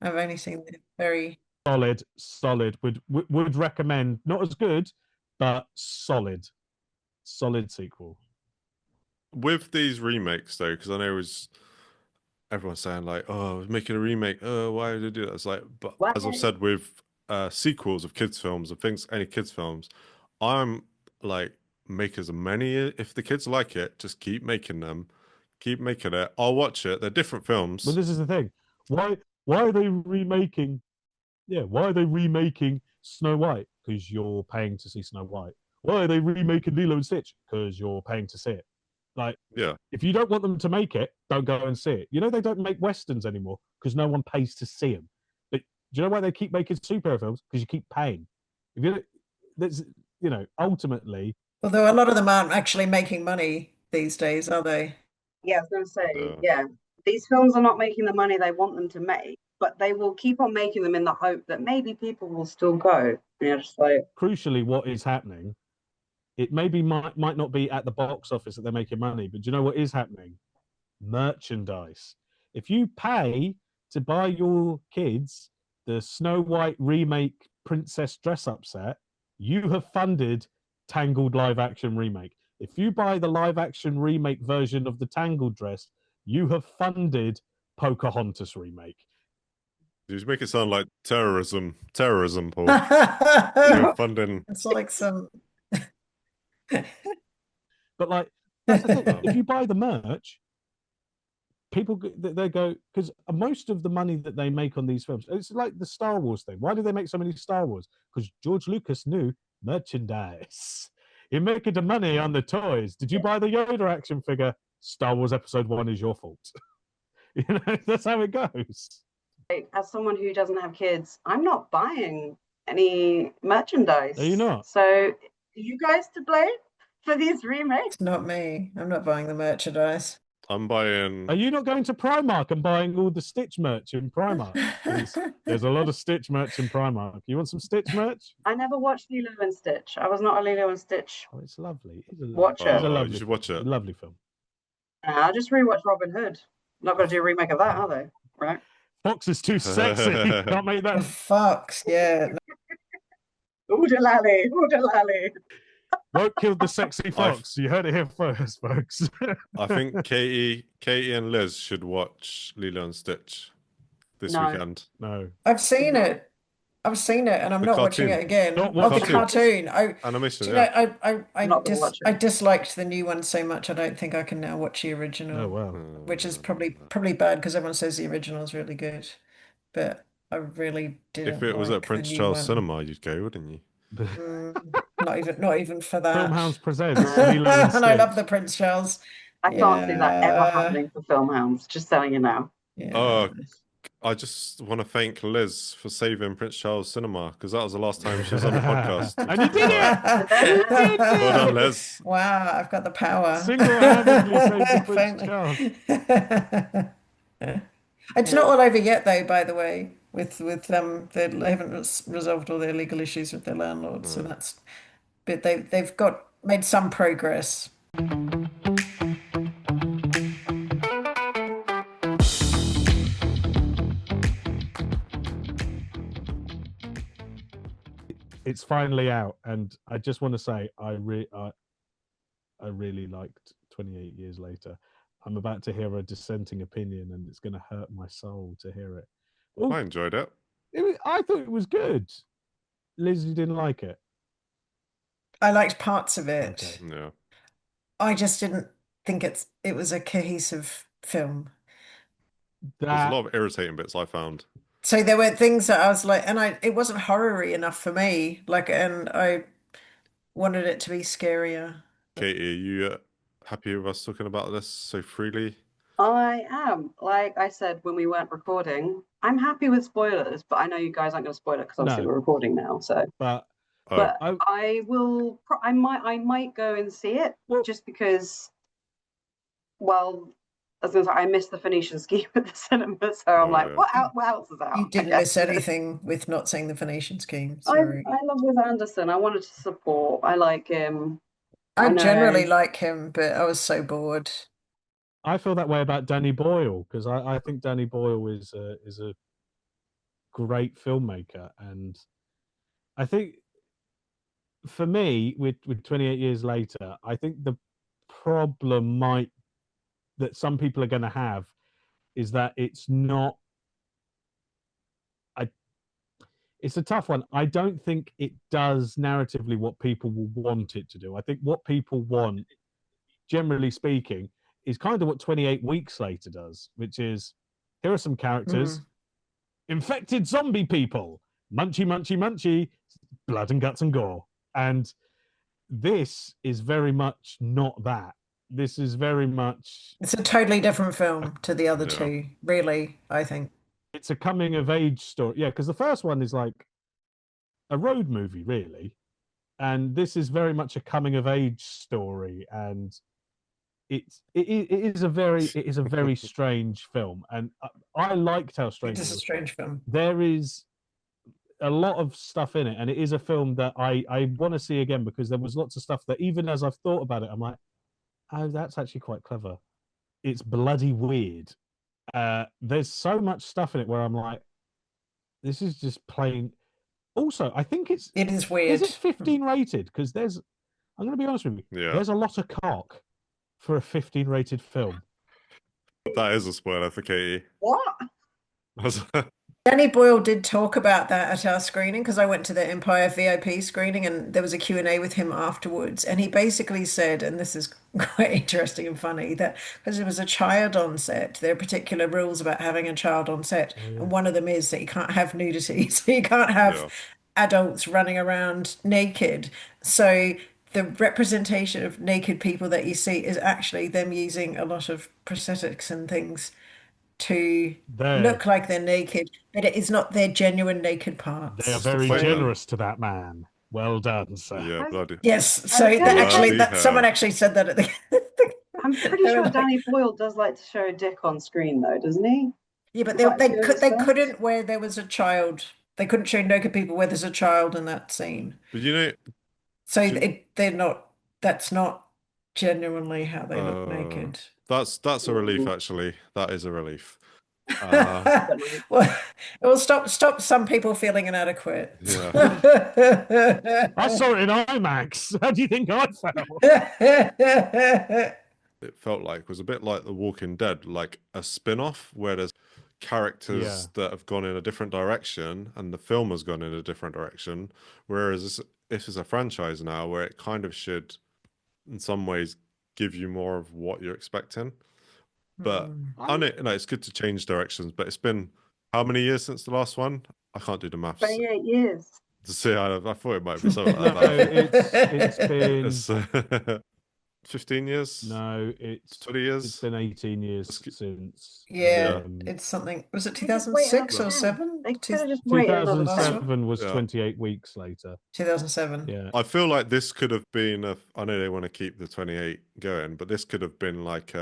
I've only seen the very. Solid. Would recommend. Not as good, but solid sequel. With these remakes, though, because I know everyone's saying like, "Oh, making a remake. Oh, why did they do that?" It's like, but Why? as I've said with sequels of kids' films and things, any kids' films, I'm like, make as many. If the kids like it, just keep making them, keep making it. I'll watch it. They're different films. But this is the thing. Why are they remaking Yeah, why are they remaking Snow White? Because you're paying to see Snow White. Why are they remaking Lilo and Stitch? Because you're paying to see it. Like, Yeah. if you don't want them to make it, don't go and see it. You know, they don't make westerns anymore because no one pays to see them. But do you know why they keep making superhero films? Because you keep paying. If you, that's, you know, ultimately. Although a lot of them aren't actually making money these days, are they? Yeah, I was going to say, yeah, these films are not making the money they want them to make, but they will keep on making them in the hope that maybe people will still go. You know, just like, crucially, what is happening? It maybe might not be at the box office that they're making money, but do you know what is happening? Merchandise. If you pay to buy your kids the Snow White remake princess dress up set, you have funded Tangled live action remake. If you buy the live action remake version of the Tangled dress, you have funded Pocahontas remake. You just make it sound like terrorism, Paul. You're funding. It's like some. But like, that's the thing. If you buy the merch, people they go, because most of the money that they make on these films, it's like the Star Wars thing. Why do they make so many Star Wars? Because George Lucas knew merchandise. You're making the money on the toys. Did you buy the Yoda action figure? Star Wars Episode 1 is your fault. You know, that's how it goes. as someone who doesn't have kids, I'm not buying any merchandise. Are you not? So, are you guys to blame for these remakes? It's not me. I'm not buying the merchandise. I'm buying. Are you not going to Primark and buying all the Stitch merch in Primark? There's a lot of Stitch merch in Primark. You want some Stitch merch? I never watched Lilo and Stitch. I was not a Lilo and Stitch Oh, it's lovely. It's a watcher. It's a lovely, you should watch it. Lovely film. I'll just rewatch Robin Hood. Not going to do a remake of that, are they? Right? Fox is too sexy. Can't make that. Fox, yeah. Oodalally, oodalally. Won't kill the sexy fox. You heard it here first, folks. I think Katie and Liz should watch Lilo and Stitch this No. weekend. No. I've seen it. I've seen it, and I'm The not watching cartoon. it again. Not Oh, the watching. cartoon. Animation, Do you yeah. know, Not gonna watch it. I disliked the new one so much. I don't think I can now watch the original, Oh, wow. which is probably bad because everyone says the original is really good, but I really didn't. If it was like at Prince the new Charles one. Cinema, you'd go, wouldn't you? Not even for that. Filmhouse presents Lilo and And I love Stitch. the Prince Charles. I can't see that ever Yeah. happening for Filmhouse. Just telling you now. Yeah. Oh, I just want to thank Liz for saving Prince Charles Cinema because that was the last time she was on the podcast. And you did it! Well done, Liz. Wow, I've got the power. Single-handedly saved the Prince Finally. It's not all over yet, though. By the way, with they haven't resolved all their legal issues with their landlord, so that's. But they've made some progress. It's finally out, and I just want to say I really liked 28 Years Later. I'm about to hear a dissenting opinion, and it's going to hurt my soul to hear it. Oh, I enjoyed it. I thought it was good. Liz, you didn't like it? I liked parts of it. Okay. Yeah. I just didn't think it was a cohesive film. There's a lot of irritating bits I found. So there were things that I was like, and it wasn't horror-y enough for me. Like, and I wanted it to be scarier. Katie, are you happy with us talking about this so freely? I am. Like I said when we weren't recording, I'm happy with spoilers, but I know you guys aren't going to spoil it because obviously No. we're recording now. So, But I will. I might go and see it just because. Well, as I was I missed the Phoenician scheme at the cinema, so I'm like, yeah. what else is out? You didn't miss anything with not seeing the Phoenician scheme. Sorry. I love Wes Anderson. I wanted to support. I like him. I know. generally like him, but I was so bored. I feel that way about Danny Boyle because I think Danny Boyle is a great filmmaker, and I think for me with 28 Years Later, I think the problem that some people are going to have is that it's not. It's a tough one. I don't think it does narratively what people will want it to do. I think what people want, generally speaking, is kind of what 28 Weeks Later does, which is here are some characters, infected zombie people. munchy, munchy, munchy, blood and guts and gore. And this is very much not that. This is very much, It's a totally different film to the other Yeah. two, really, I think. it's a coming of age story. Yeah, because the first one is like a road movie, really. And this is very much a coming of age story. And it is a very strange film. And I liked how It strange it is a was. strange film. There is a lot of stuff in it, and it is a film that I want to see again because there was lots of stuff that even as I've thought about it, I'm like, oh, that's actually quite clever. It's bloody weird. There's so much stuff in it where I'm like, this is just plain. Also, I think It is is weird. it 15 rated? Because I'm going to be honest with you, Yeah. there's a lot of cock for a 15 rated film. That is a spoiler for Katie. What? Danny Boyle did talk about that at our screening because I went to the Empire VIP screening and there was a Q&A with him afterwards. And he basically said, and this is quite interesting and funny, that because there was a child on set, there are particular rules about having a child on set. Oh, yeah. And one of them is that you can't have nudity. So you can't have Yeah. adults running around naked. So the representation of naked people that you see is actually them using a lot of prosthetics and things to There, look like they're naked, but it is not their genuine naked they parts. are very point, then. generous to that man. Well done, sir. Yeah, Has- bloody. Yes, so Okay. that actually Bloody someone hell. actually said that at the I'm pretty They were sure like- Danny Boyle does like to show a dick on screen, though, doesn't he? Yeah, but Is that they two of could his they films? couldn't where there was a child. They couldn't show naked people where there's a child in that scene. But you know, So Do- they're not. That's not genuinely how they look uh, naked. that's a relief, Ooh. actually. That is a relief. Uh, Well, it will stop some people feeling inadequate. Yeah. I saw it in IMAX. How do you think I felt? it felt like was a bit like The Walking Dead, like a spin-off where there's characters that have gone in a different direction and the film has gone in a different direction. Whereas this is a franchise now where it kind of should, in some ways, give you more of what you're expecting. But I know, it's good to change directions, but it's been how many years since the last one? I can't do the maths. 28 years. To see, I thought it might be something like No, that. it's been It's 15 years? no, it's 20 years? It's been 18 years That's- since. Yeah, it's something. Was it They just wait 2006 or another 7? They could have just waited another 2007 was Yeah. 28 weeks later. 2007. Yeah, I feel like this could have been I know they want to keep the 28 going, but this could have been like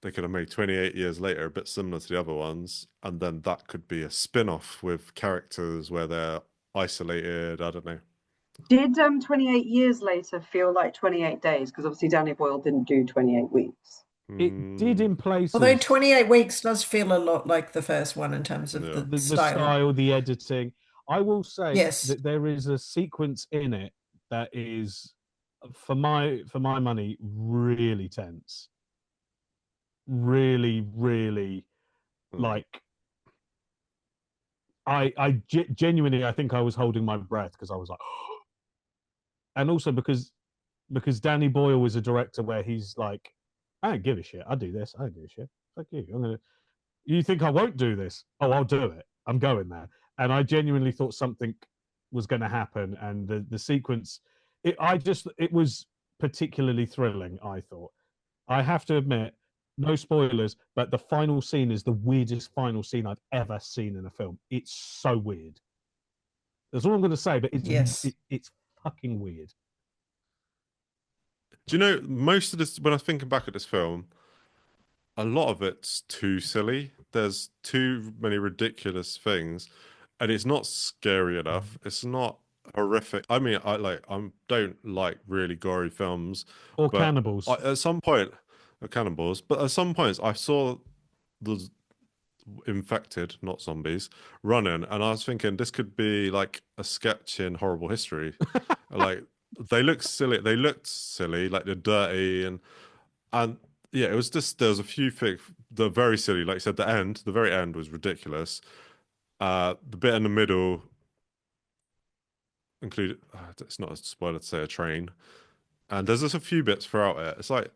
they could have made 28 years later a bit similar to the other ones, and then that could be a spin-off with characters where they're isolated. I don't know. Did 28 years later feel like 28 days? Because obviously Danny Boyle didn't do 28 weeks. it did in places. Although 28 weeks does feel a lot like the first one in terms of Yeah. the the style. style, the editing. I will say Yes. that there is a sequence in it that is, for my money, really tense. Really, really, like. Genuinely, I think I was holding my breath because I was like, and also because Danny Boyle is a director where he's like, I don't give a shit. I do this. I don't give a shit. Fuck you. You think I won't do this? Oh, I'll do it. I'm going there. And I genuinely thought something was going to happen, and the sequence, it was particularly thrilling. I thought. I have to admit, no spoilers, but the final scene is the weirdest final scene I've ever seen in a film. It's so weird. That's all I'm going to say, but it's fucking weird. Do you know, most of this, when I'm thinking back at this film, a lot of it's too silly. There's too many ridiculous things, and it's not scary enough. It's not horrific. I mean, I don't like really gory films Or but cannibals. at some point, cannibals. But at some points, I saw the infected, not zombies, running, and I was thinking this could be like a sketch in Horrible History. Like they looked silly. They looked silly, like they're dirty and yeah, it was just there was a few things. They're very silly. Like I said, the very end was ridiculous. The bit in the middle included. It's not a spoiler to say a train, and there's just a few bits throughout it. It's like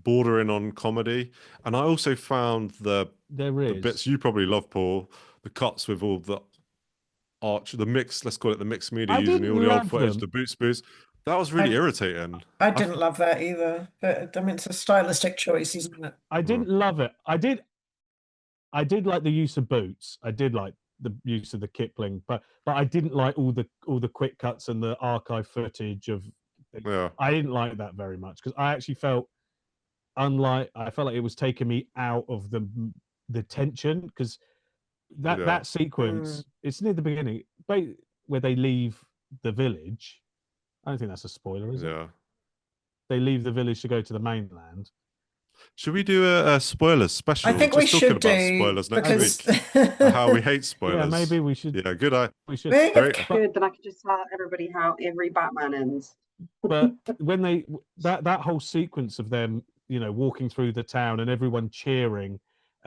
bordering on comedy, and I also found the There is. bits you probably love, Paul, the cuts with all the arch, the mix, let's call it the mixed media, I using didn't all the old love footage, them. the boot spoofs. That was really irritating. I didn't love that either. But I mean, it's a stylistic choice, isn't it? I didn't love it. I did like the use of boots. I did like the use of the Kipling, but I didn't like all the quick cuts and the archive footage of. Yeah. I didn't like that very much because I actually felt I felt like it was taking me out of the tension because that sequence it's near the beginning where they leave the village. I don't think that's a spoiler, is it? Yeah. They leave the village to go to the mainland. Should we do a spoilers special? I think Just we talking should about do spoilers next because week. How we hate spoilers. Yeah, maybe we should. Yeah, good eye. We should. Very Great. Good, then I could just tell everybody how every Batman ends. But when that whole sequence of them, walking through the town and everyone cheering,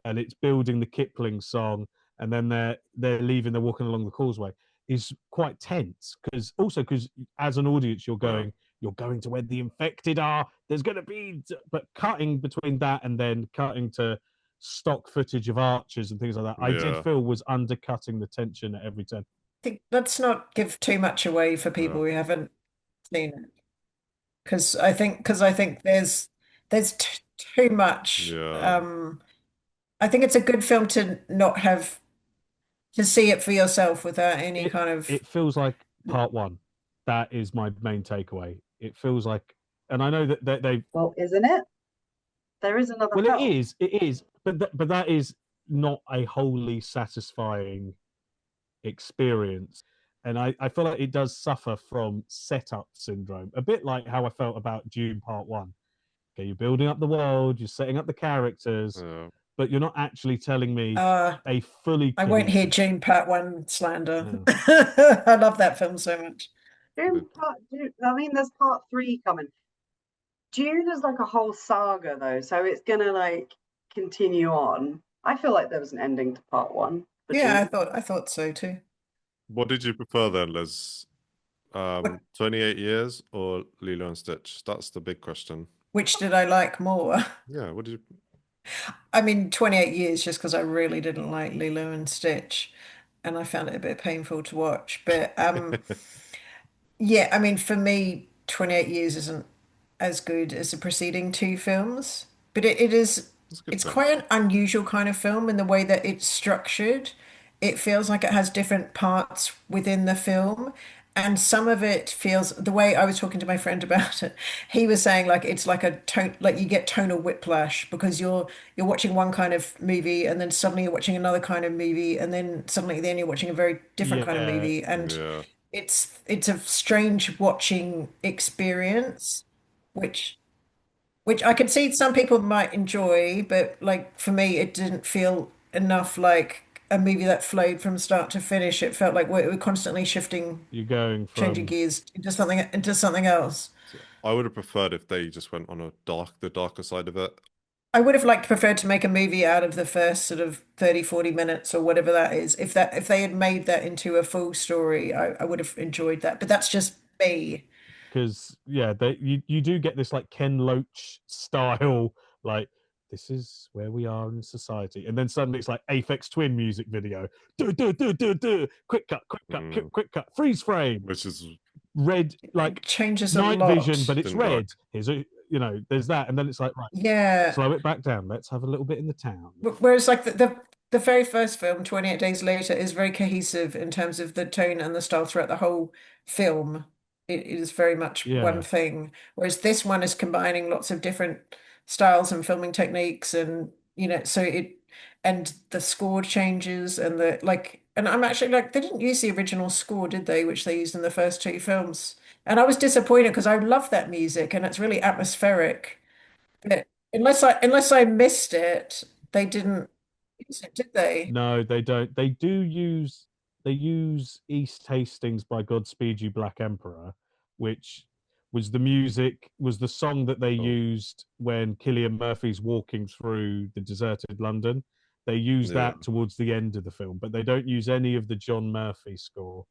and it's building the Kipling song, and then they're leaving, they're walking along the causeway, is quite tense because as an audience you're going to where the infected are. There's going to be, but cutting between that and then cutting to stock footage of archers and things like that, I did feel was undercutting the tension at every turn. I think let's not give too much away for people who haven't seen it, because I think there's too much. I think it's a good film to not have to see it for yourself without any kind of. It feels like part one. That is my main takeaway. It feels like, and I know that they. Well, isn't it? There is another. Well, film. it is, but that is not a wholly satisfying experience, and I feel like it does suffer from setup syndrome, a bit like how I felt about Dune Part One. Okay, you're building up the world, you're setting up the characters, but you're not actually telling me a fully. I won't hear Dune Part One slander. I love that film so much. Dune, I mean, there's part 3 coming. Dune is like a whole saga, though, so it's gonna like continue on. I feel like there was an ending to part 1. Yeah, I thought so too. What did you prefer then, Liz? 28 years or Lilo and Stitch? That's the big question. Which did I like more? Yeah, what did you? I mean, 28 years, just because I really didn't like Lilo and Stitch, and I found it a bit painful to watch. But yeah, I mean, for me, 28 years isn't as good as the preceding 2 films, but it's quite an unusual kind of film in the way that it's structured. It feels like it has different parts within the film, and some of it feels the way I was talking to my friend about it. He was saying like it's like a tone, like you get tonal whiplash because you're watching one kind of movie and then suddenly you're watching another kind of movie and then you're watching a very different kind of movie, and it's a strange watching experience, which I could see some people might enjoy, but like for me, it didn't feel enough like a movie that flowed from start to finish. It felt like we're constantly shifting, You're going from changing gears into something else. I would have preferred if they just went on the darker side of it. I would have preferred to make a movie out of the first sort of 30, 40 minutes or whatever that is. If they had made that into a full story, I would have enjoyed that. But that's just me. Because you do get this like Ken Loach style, like this is where we are in society, and then suddenly it's like Aphex Twin music video, quick cut, freeze frame, which is red, like changes night a lot. vision, but it's red. Here's there's that, and then it's like slow it back down. Let's have a little bit in the town. Whereas like the very first film, 28 Days Later, is very cohesive in terms of the tone and the style throughout the whole film. It is very much one thing, whereas this one is combining lots of different styles and filming techniques, and and the score changes and and I'm actually like, they didn't use the original score, did they, which they used in the first 2 films, and I was disappointed because I love that music and it's really atmospheric, but unless I missed it, they didn't use it, did they? No, they don't. They use East Hastings by Godspeed You Black Emperor, which was the song that they used when Cillian Murphy's walking through the deserted London. They use that towards the end of the film, but they don't use any of the John Murphy score.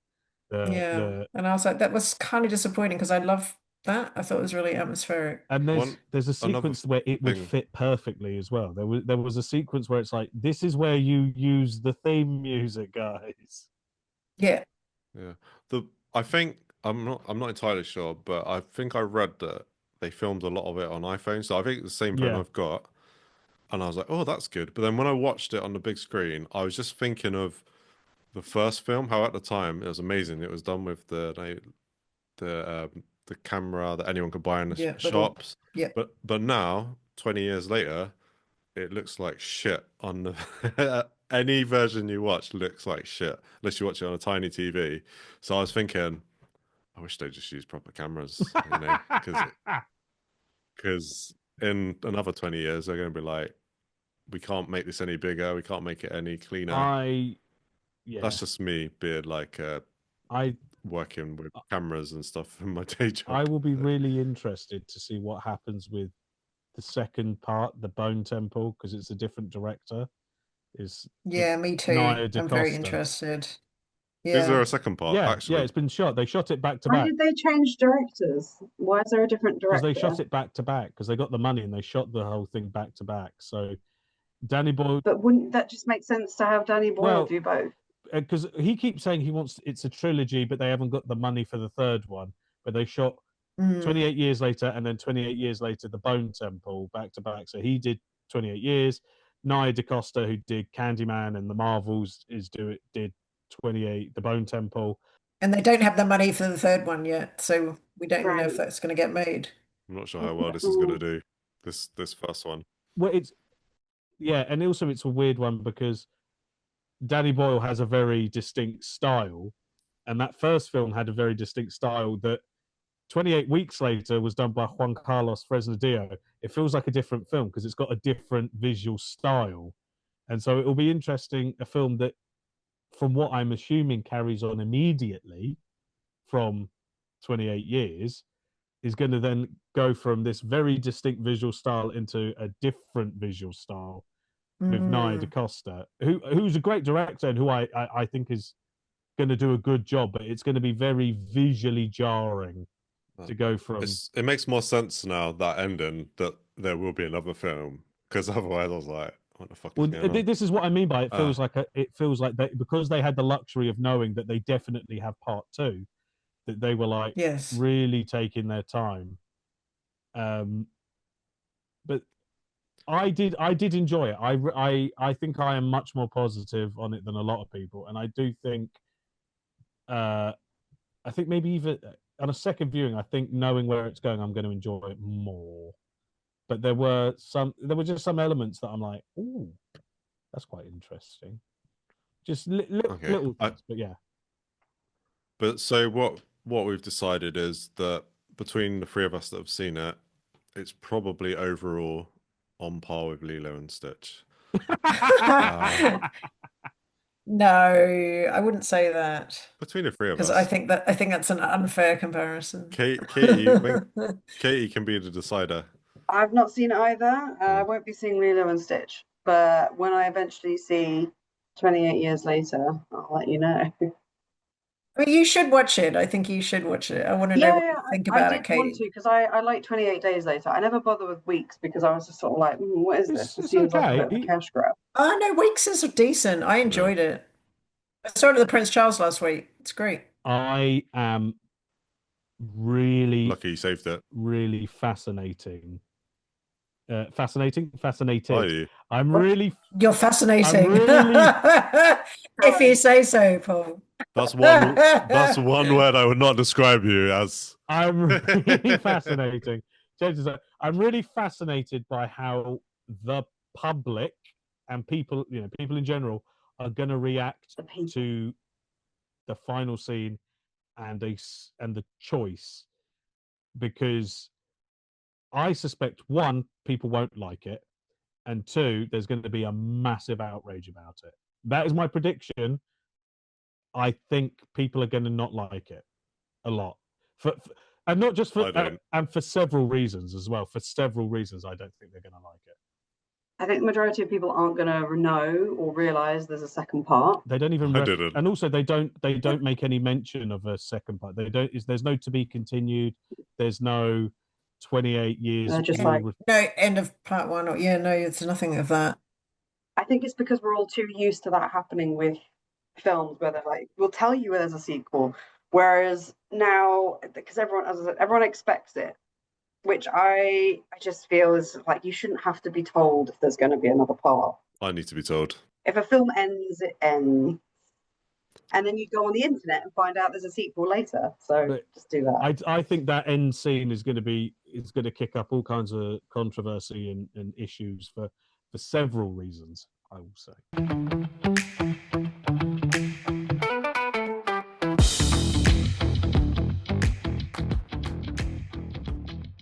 And I was like, that was kind of disappointing because I love that. I thought it was really atmospheric. And there's a sequence where it would fit perfectly as well. There was a sequence where it's like, this is where you use the theme music, guys. Yeah, Yeah. I think I'm not entirely sure, but I think I read that they filmed a lot of it on iPhone. So I think it's the same phone Yeah. I've got. And I was like, oh, that's good. But then when I watched it on the big screen, I was just thinking of the first film, how at the time it was amazing. It was done with the camera that anyone could buy in the Yeah, little. shops. Yeah. But now, 20 years later, it looks like shit on the any version you watch looks like shit unless you watch it on a tiny TV. So I was thinking, I wish they just used proper cameras, because in another 20 years they're going to be like, we can't make this any bigger, we can't make it any cleaner. Yeah. That's just me being like I working with cameras and stuff in my day job. I will be really interested to see what happens with the second part, the Bone Temple, because it's a different director. Yeah, me too. Nia I'm very DaCosta. interested. Is there Yeah. a second part? Yeah, Actually, it's been shot. They shot it back to Why back did they change directors? Why is there a different because director? they shot it back to back because they got the money and they shot the whole thing back to back. So Danny Boyle, But wouldn't that just make sense to have Danny Boyle Well, do both? because he keeps saying he wants it's a trilogy, but they haven't got the money for the third one. But they shot 28 years later and then 28 years later the Bone Temple back to back. So he did 28 years. Nia DaCosta, who did Candyman and the Marvels, did 28 the Bone Temple. And they don't have the money for the third one yet, so we don't even know if Right. that's going to get made. I'm not sure how well this is going to do. This first one. Well, and also it's a weird one because Danny Boyle has a very distinct style, and that first film had a very distinct style that 28 weeks later was done by Juan Carlos Fresnadillo. It feels like a different film because it's got a different visual style. And so it will be interesting, a film that, from what I'm assuming, carries on immediately from 28 years, is going to then go from this very distinct visual style into a different visual style with Nia DaCosta, who's a great director and who I think is going to do a good job, but it's going to be very visually jarring to go from. It makes more sense now, that ending, that there will be another film, because otherwise I was like, what the fuck is going on? This is what I mean by it feels like because they had the luxury of knowing that they definitely have part two, that they were like really taking their time. But I did enjoy it. I think I am much more positive on it than a lot of people, and I do think I think maybe even on a second viewing, I think knowing where it's going, I'm going to enjoy it more. But there were just some elements that I'm like, ooh, that's quite interesting. Just little things, but yeah. But so what we've decided is that between the three of us that have seen it, it's probably overall on par with Lilo and Stitch. No, I wouldn't say that. Between the three of because us, I think that's an unfair comparison. Katie can be the decider. I've not seen it either. I won't be seeing Lilo and Stitch, but when I eventually see 28 years later, I'll let you know. I mean, you should watch it. I think you should watch it. I want to know what you think about it, Katie. I did want to because I like 28 days later. I never bother with weeks because I was just sort of like, what is this? It seems like a bit of a cash grab. Oh no, Weeks is decent. I enjoyed it. I started the Prince Charles last week. It's great. I am really lucky you saved it. Really fascinating. Fascinated. Are you? I'm really. You're fascinating. Really... if you say so, Paul. That's one word I would not describe you as. I'm really fascinating. I'm really fascinated by how the public and people in general are going to react to the final scene and the choice, because I suspect, one, people won't like it, and two, there's going to be a massive outrage about it. That is my prediction. I think people are going to not like it a lot, and not just for and for several reasons as well. For several reasons, I don't think they're going to like it. I think the majority of people aren't going to know or realize there's a second part. They don't even. And also, they don't make any mention of a second part. They don't. There's no to be continued. There's no 28 years. Just like no end of part one. Or, no, it's nothing of that. I think it's because we're all too used to that happening with films where they're like, we'll tell you there's a sequel. Whereas now, because everyone, as I said, everyone expects it, which I just feel is like you shouldn't have to be told if there's going to be another part. I need to be told. If a film ends, it ends. And then you go on the internet and find out there's a sequel later. So But just do that. I think that end scene is going to kick up all kinds of controversy and issues for several reasons, I will say.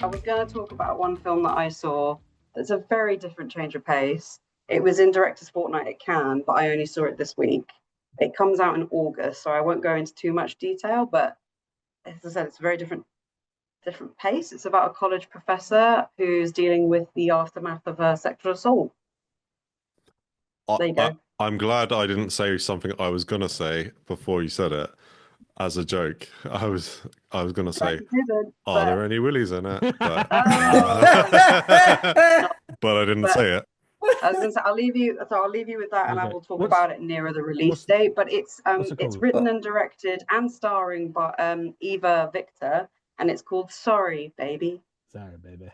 I was going to talk about one film that I saw that's a very different change of pace. It was in Director's Fortnight at Cannes, but I only saw it this week. It comes out in August, so I won't go into too much detail, but as I said, it's a very different pace. It's about a college professor who's dealing with the aftermath of a sexual assault. There you go. I'm glad I didn't say something I was gonna say before you said it as a joke. I was gonna say, are there any willies in it? But, but I didn't say it. I was going to say I'll leave you with that, and I will talk about it nearer the release date. But it's written and directed and starring by Eva Victor, and it's called Sorry, Baby. Sorry, baby.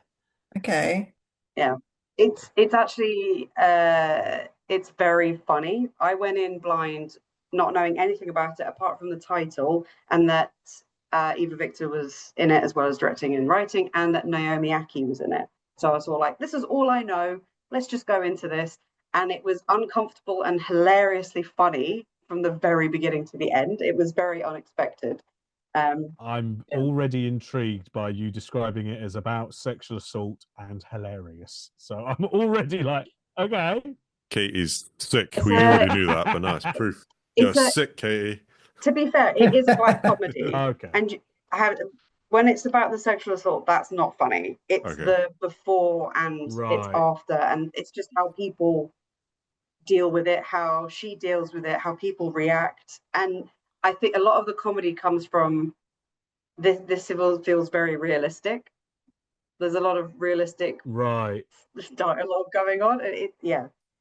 Okay. Yeah, it's actually it's very funny. I went in blind, not knowing anything about it apart from the title, and that Eva Victor was in it as well as directing and writing, and that Naomi Aki was in it. So I was all like, this is all I know. Let's just go into this. And it was uncomfortable and hilariously funny from the very beginning to the end. It was very unexpected. I'm already intrigued by you describing it as about sexual assault and hilarious. So I'm already like, okay. Katie's sick. We already knew that, but no, it's proof. You're sick, Katie. To be fair, it is quite comedy. Okay. And when it's about the sexual assault, that's not funny. It's the before and it's after, and it's just how people deal with it, how she deals with it, how people react. And I think a lot of the comedy comes from this feels very realistic. There's a lot of realistic dialogue going on.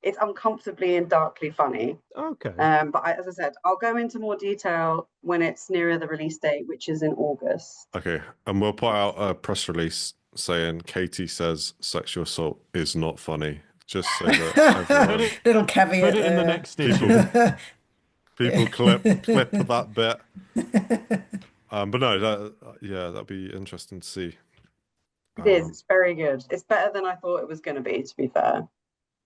It's uncomfortably and darkly funny. Okay. But as I said, I'll go into more detail when it's nearer the release date, which is in August. Okay, and we'll put out a press release saying Katie says sexual assault is not funny. Just so that everyone... Little caveat. Put it in the next issue. People clip that bit. But no, that'd be interesting to see. It is. It's very good. It's better than I thought it was going to be, to be fair.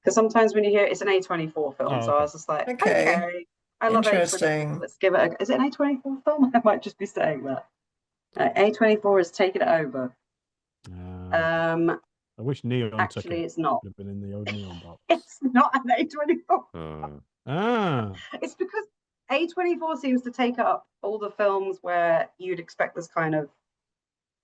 Because sometimes when you hear it's an A24 film, so I was just like, okay, I love A24. Let's give it. Is it an A24 film? I might just be saying that. A24 has taken it over. I wish Neon actually it's not. Have been in the old Neon box. It's not an A24. It's because A24 seems to take up all the films where you'd expect this kind of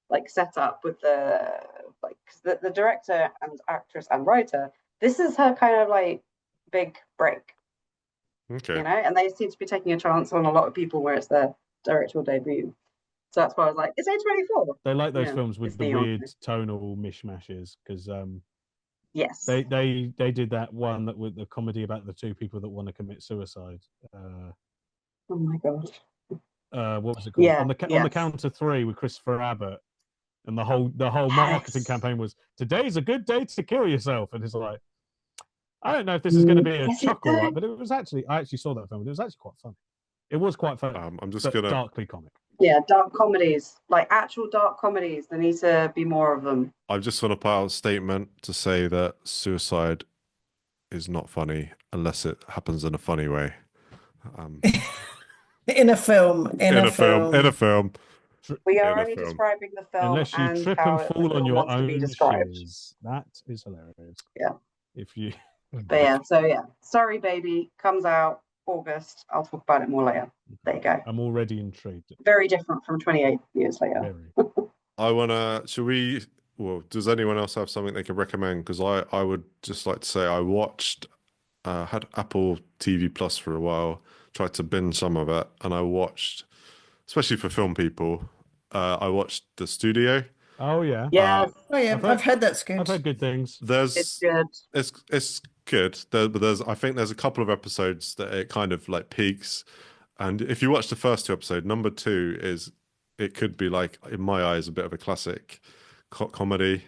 like setup with the director and actress and writer. This is her kind of like big break. Okay. You know, and they seem to be taking a chance on a lot of people where it's their directorial debut. So that's why I was like, it's A24. They like those films with the weird tonal mishmashes because yes, they did that one that with the comedy about the two people that want to commit suicide. Oh my god. What was it called? Yeah, on the count of three with Christopher Abbott, and the whole marketing campaign was today's a good day to kill yourself, and it's like I don't know if this is going to be a chuckle, right? But it was actually I actually saw that film. It was actually quite funny. It was quite funny. I'm just gonna darkly comic. Yeah, dark comedies, like actual dark comedies. There needs to be more of them. I just want to put out a statement to say that suicide is not funny unless it happens in a funny way. In a film. In a film. We are only describing the film. Unless you trip and fall on your own shoes. That is hilarious. Yeah. If you. But Sorry, Baby comes out August. I'll talk about it more later. There you go. I'm already intrigued. Very different from 28 years later. Does anyone else have something they can recommend? Because I would just like to say I watched, had Apple TV Plus for a while, tried to binge some of it, and I watched, especially for film people, I watched The Studio. Oh yeah. Yeah. I've heard that's good. I've heard good things. It's good. It's good. But I think there's a couple of episodes that it kind of like peaks, and if you watch the first two episodes, number two it could be like in my eyes a bit of a classic comedy.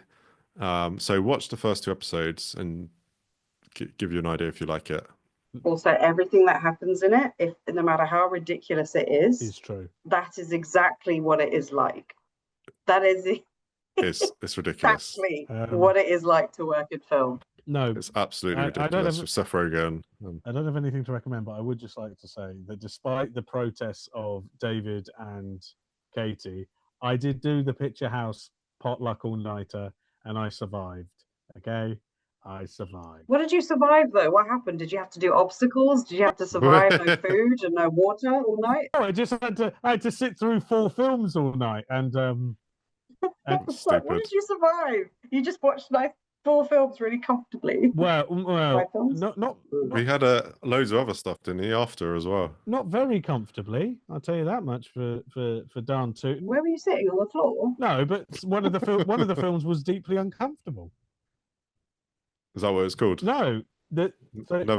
So watch the first two episodes and give you an idea if you like it. Also, everything that happens in it, no matter how ridiculous it It's true. that is exactly what it is like. That is It's ridiculous. exactly what it is like to work in film. No, It's absolutely I ridiculous. don't have- With Seth Rogen. I don't have anything to recommend, but I would just like to say that despite the protests of David and Katie, I did do the Picture House potluck all-nighter, and I survived. Okay, I survived. What did you survive though? What happened? Did you have to do obstacles? Did you have to survive no food and no water all night? No, I just had to sit through 4 films all night, and What Stupid. did you survive? You just watched like 4 films really comfortably. well, films? not We had loads of other stuff, didn't he, after as well? not very comfortably. I'll tell you that much for Dan Tootin. Where were you sitting, on the floor? No, but one of the films was deeply uncomfortable. Is that what it's called? No, Never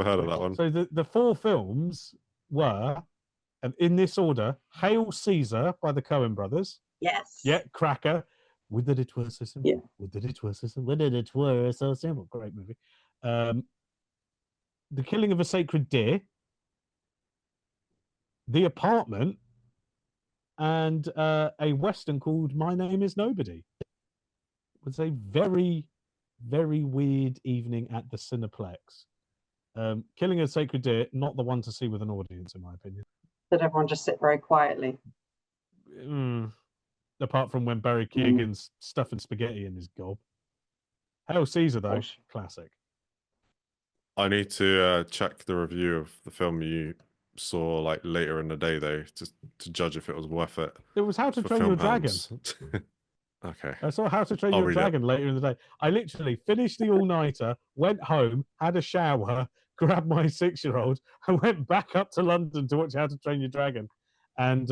heard of that one. So the 4 films were, and in this order: Hail Caesar by the Coen brothers. Yes. Yeah, cracker. Would that it were so simple. Yeah. Would that it were so simple. Would that it were so simple. Great movie. The Killing of a Sacred Deer. The Apartment, and a Western called My Name Is Nobody. It was a very, very weird evening at the Cineplex. Killing a Sacred Deer, not the one to see with an audience, in my opinion. Did everyone just sit very quietly? Apart from when Barry Keoghan's stuffing spaghetti in his gob. Hail Caesar, though, Gosh. classic. I need to check the review of the film you saw like later in the day, though, to judge if it was worth it. It was How to for Train Your film Dragon. hounds. Okay. I saw How to Train I'll Your read it. Dragon later in the day. I literally finished the all-nighter, went home, had a shower, grabbed my 6-year-old, and went back up to London to watch How to Train Your Dragon, and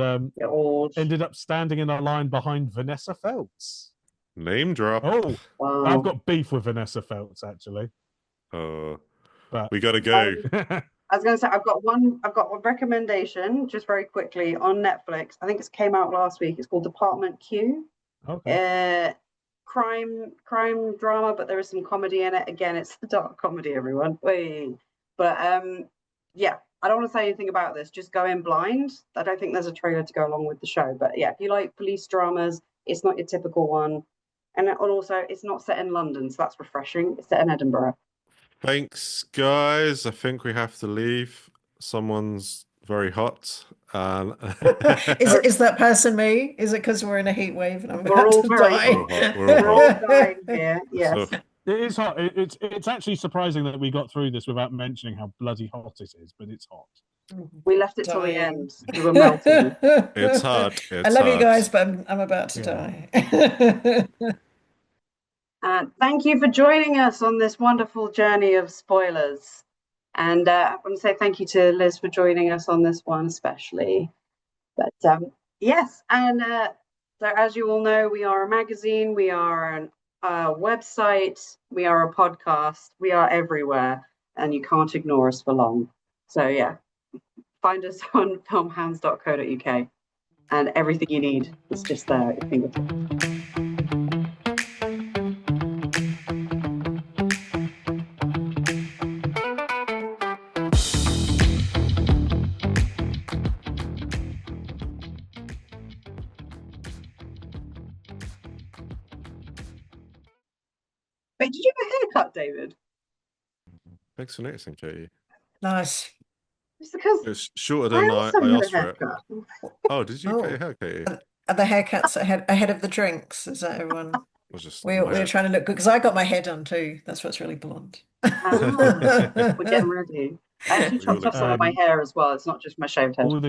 ended up standing in a line behind Vanessa Feltz. Name drop. Oh, Wow. I've got beef with Vanessa Feltz, actually. But We gotta go. I was going to say I've got one recommendation just very quickly on Netflix. I think it came out last week. It's called Department Q. Okay. Crime drama, but there is some comedy in it. Again, it's a dark comedy, everyone. But yeah, I don't want to say anything about this. Just go in blind. I don't think there's a trailer to go along with the show. But yeah, if you like police dramas, it's not your typical one. And also, it's not set in London, so that's refreshing. It's set in Edinburgh. Thanks, guys. I think we have to leave. Someone's very hot. Is that person me? Is it because we're in a heat wave and I'm We're about all to very die? hot. We're all dying here. Yes. So, It is hot. It's actually surprising that we got through this without mentioning how bloody hot it is, but it's hot. We left it till the Dying. end. We were melting. it's hard. I love you guys, but I'm about to die. Thank you for joining us on this wonderful journey of spoilers. And I want to say thank you to Liz for joining us on this one, especially. But yes, and so as you all know, we are a magazine, we are a website, we are a podcast, we are everywhere, and you can't ignore us for long. So yeah, find us on filmhounds.co.uk, and everything you need is just there at your fingertips. Wait, did you have a haircut, David? Thanks for noticing, Katie. Nice. Just because It's shorter than I also had a asked for it. haircut. Oh, did you cut your hair, Katie? Are the haircuts ahead of the drinks? Is that everyone? Was just We're trying to look good because I got my hair done too. That's what's really blonde. We're getting ready. I actually chopped off some of my hair as well. It's not just my shaved head. All the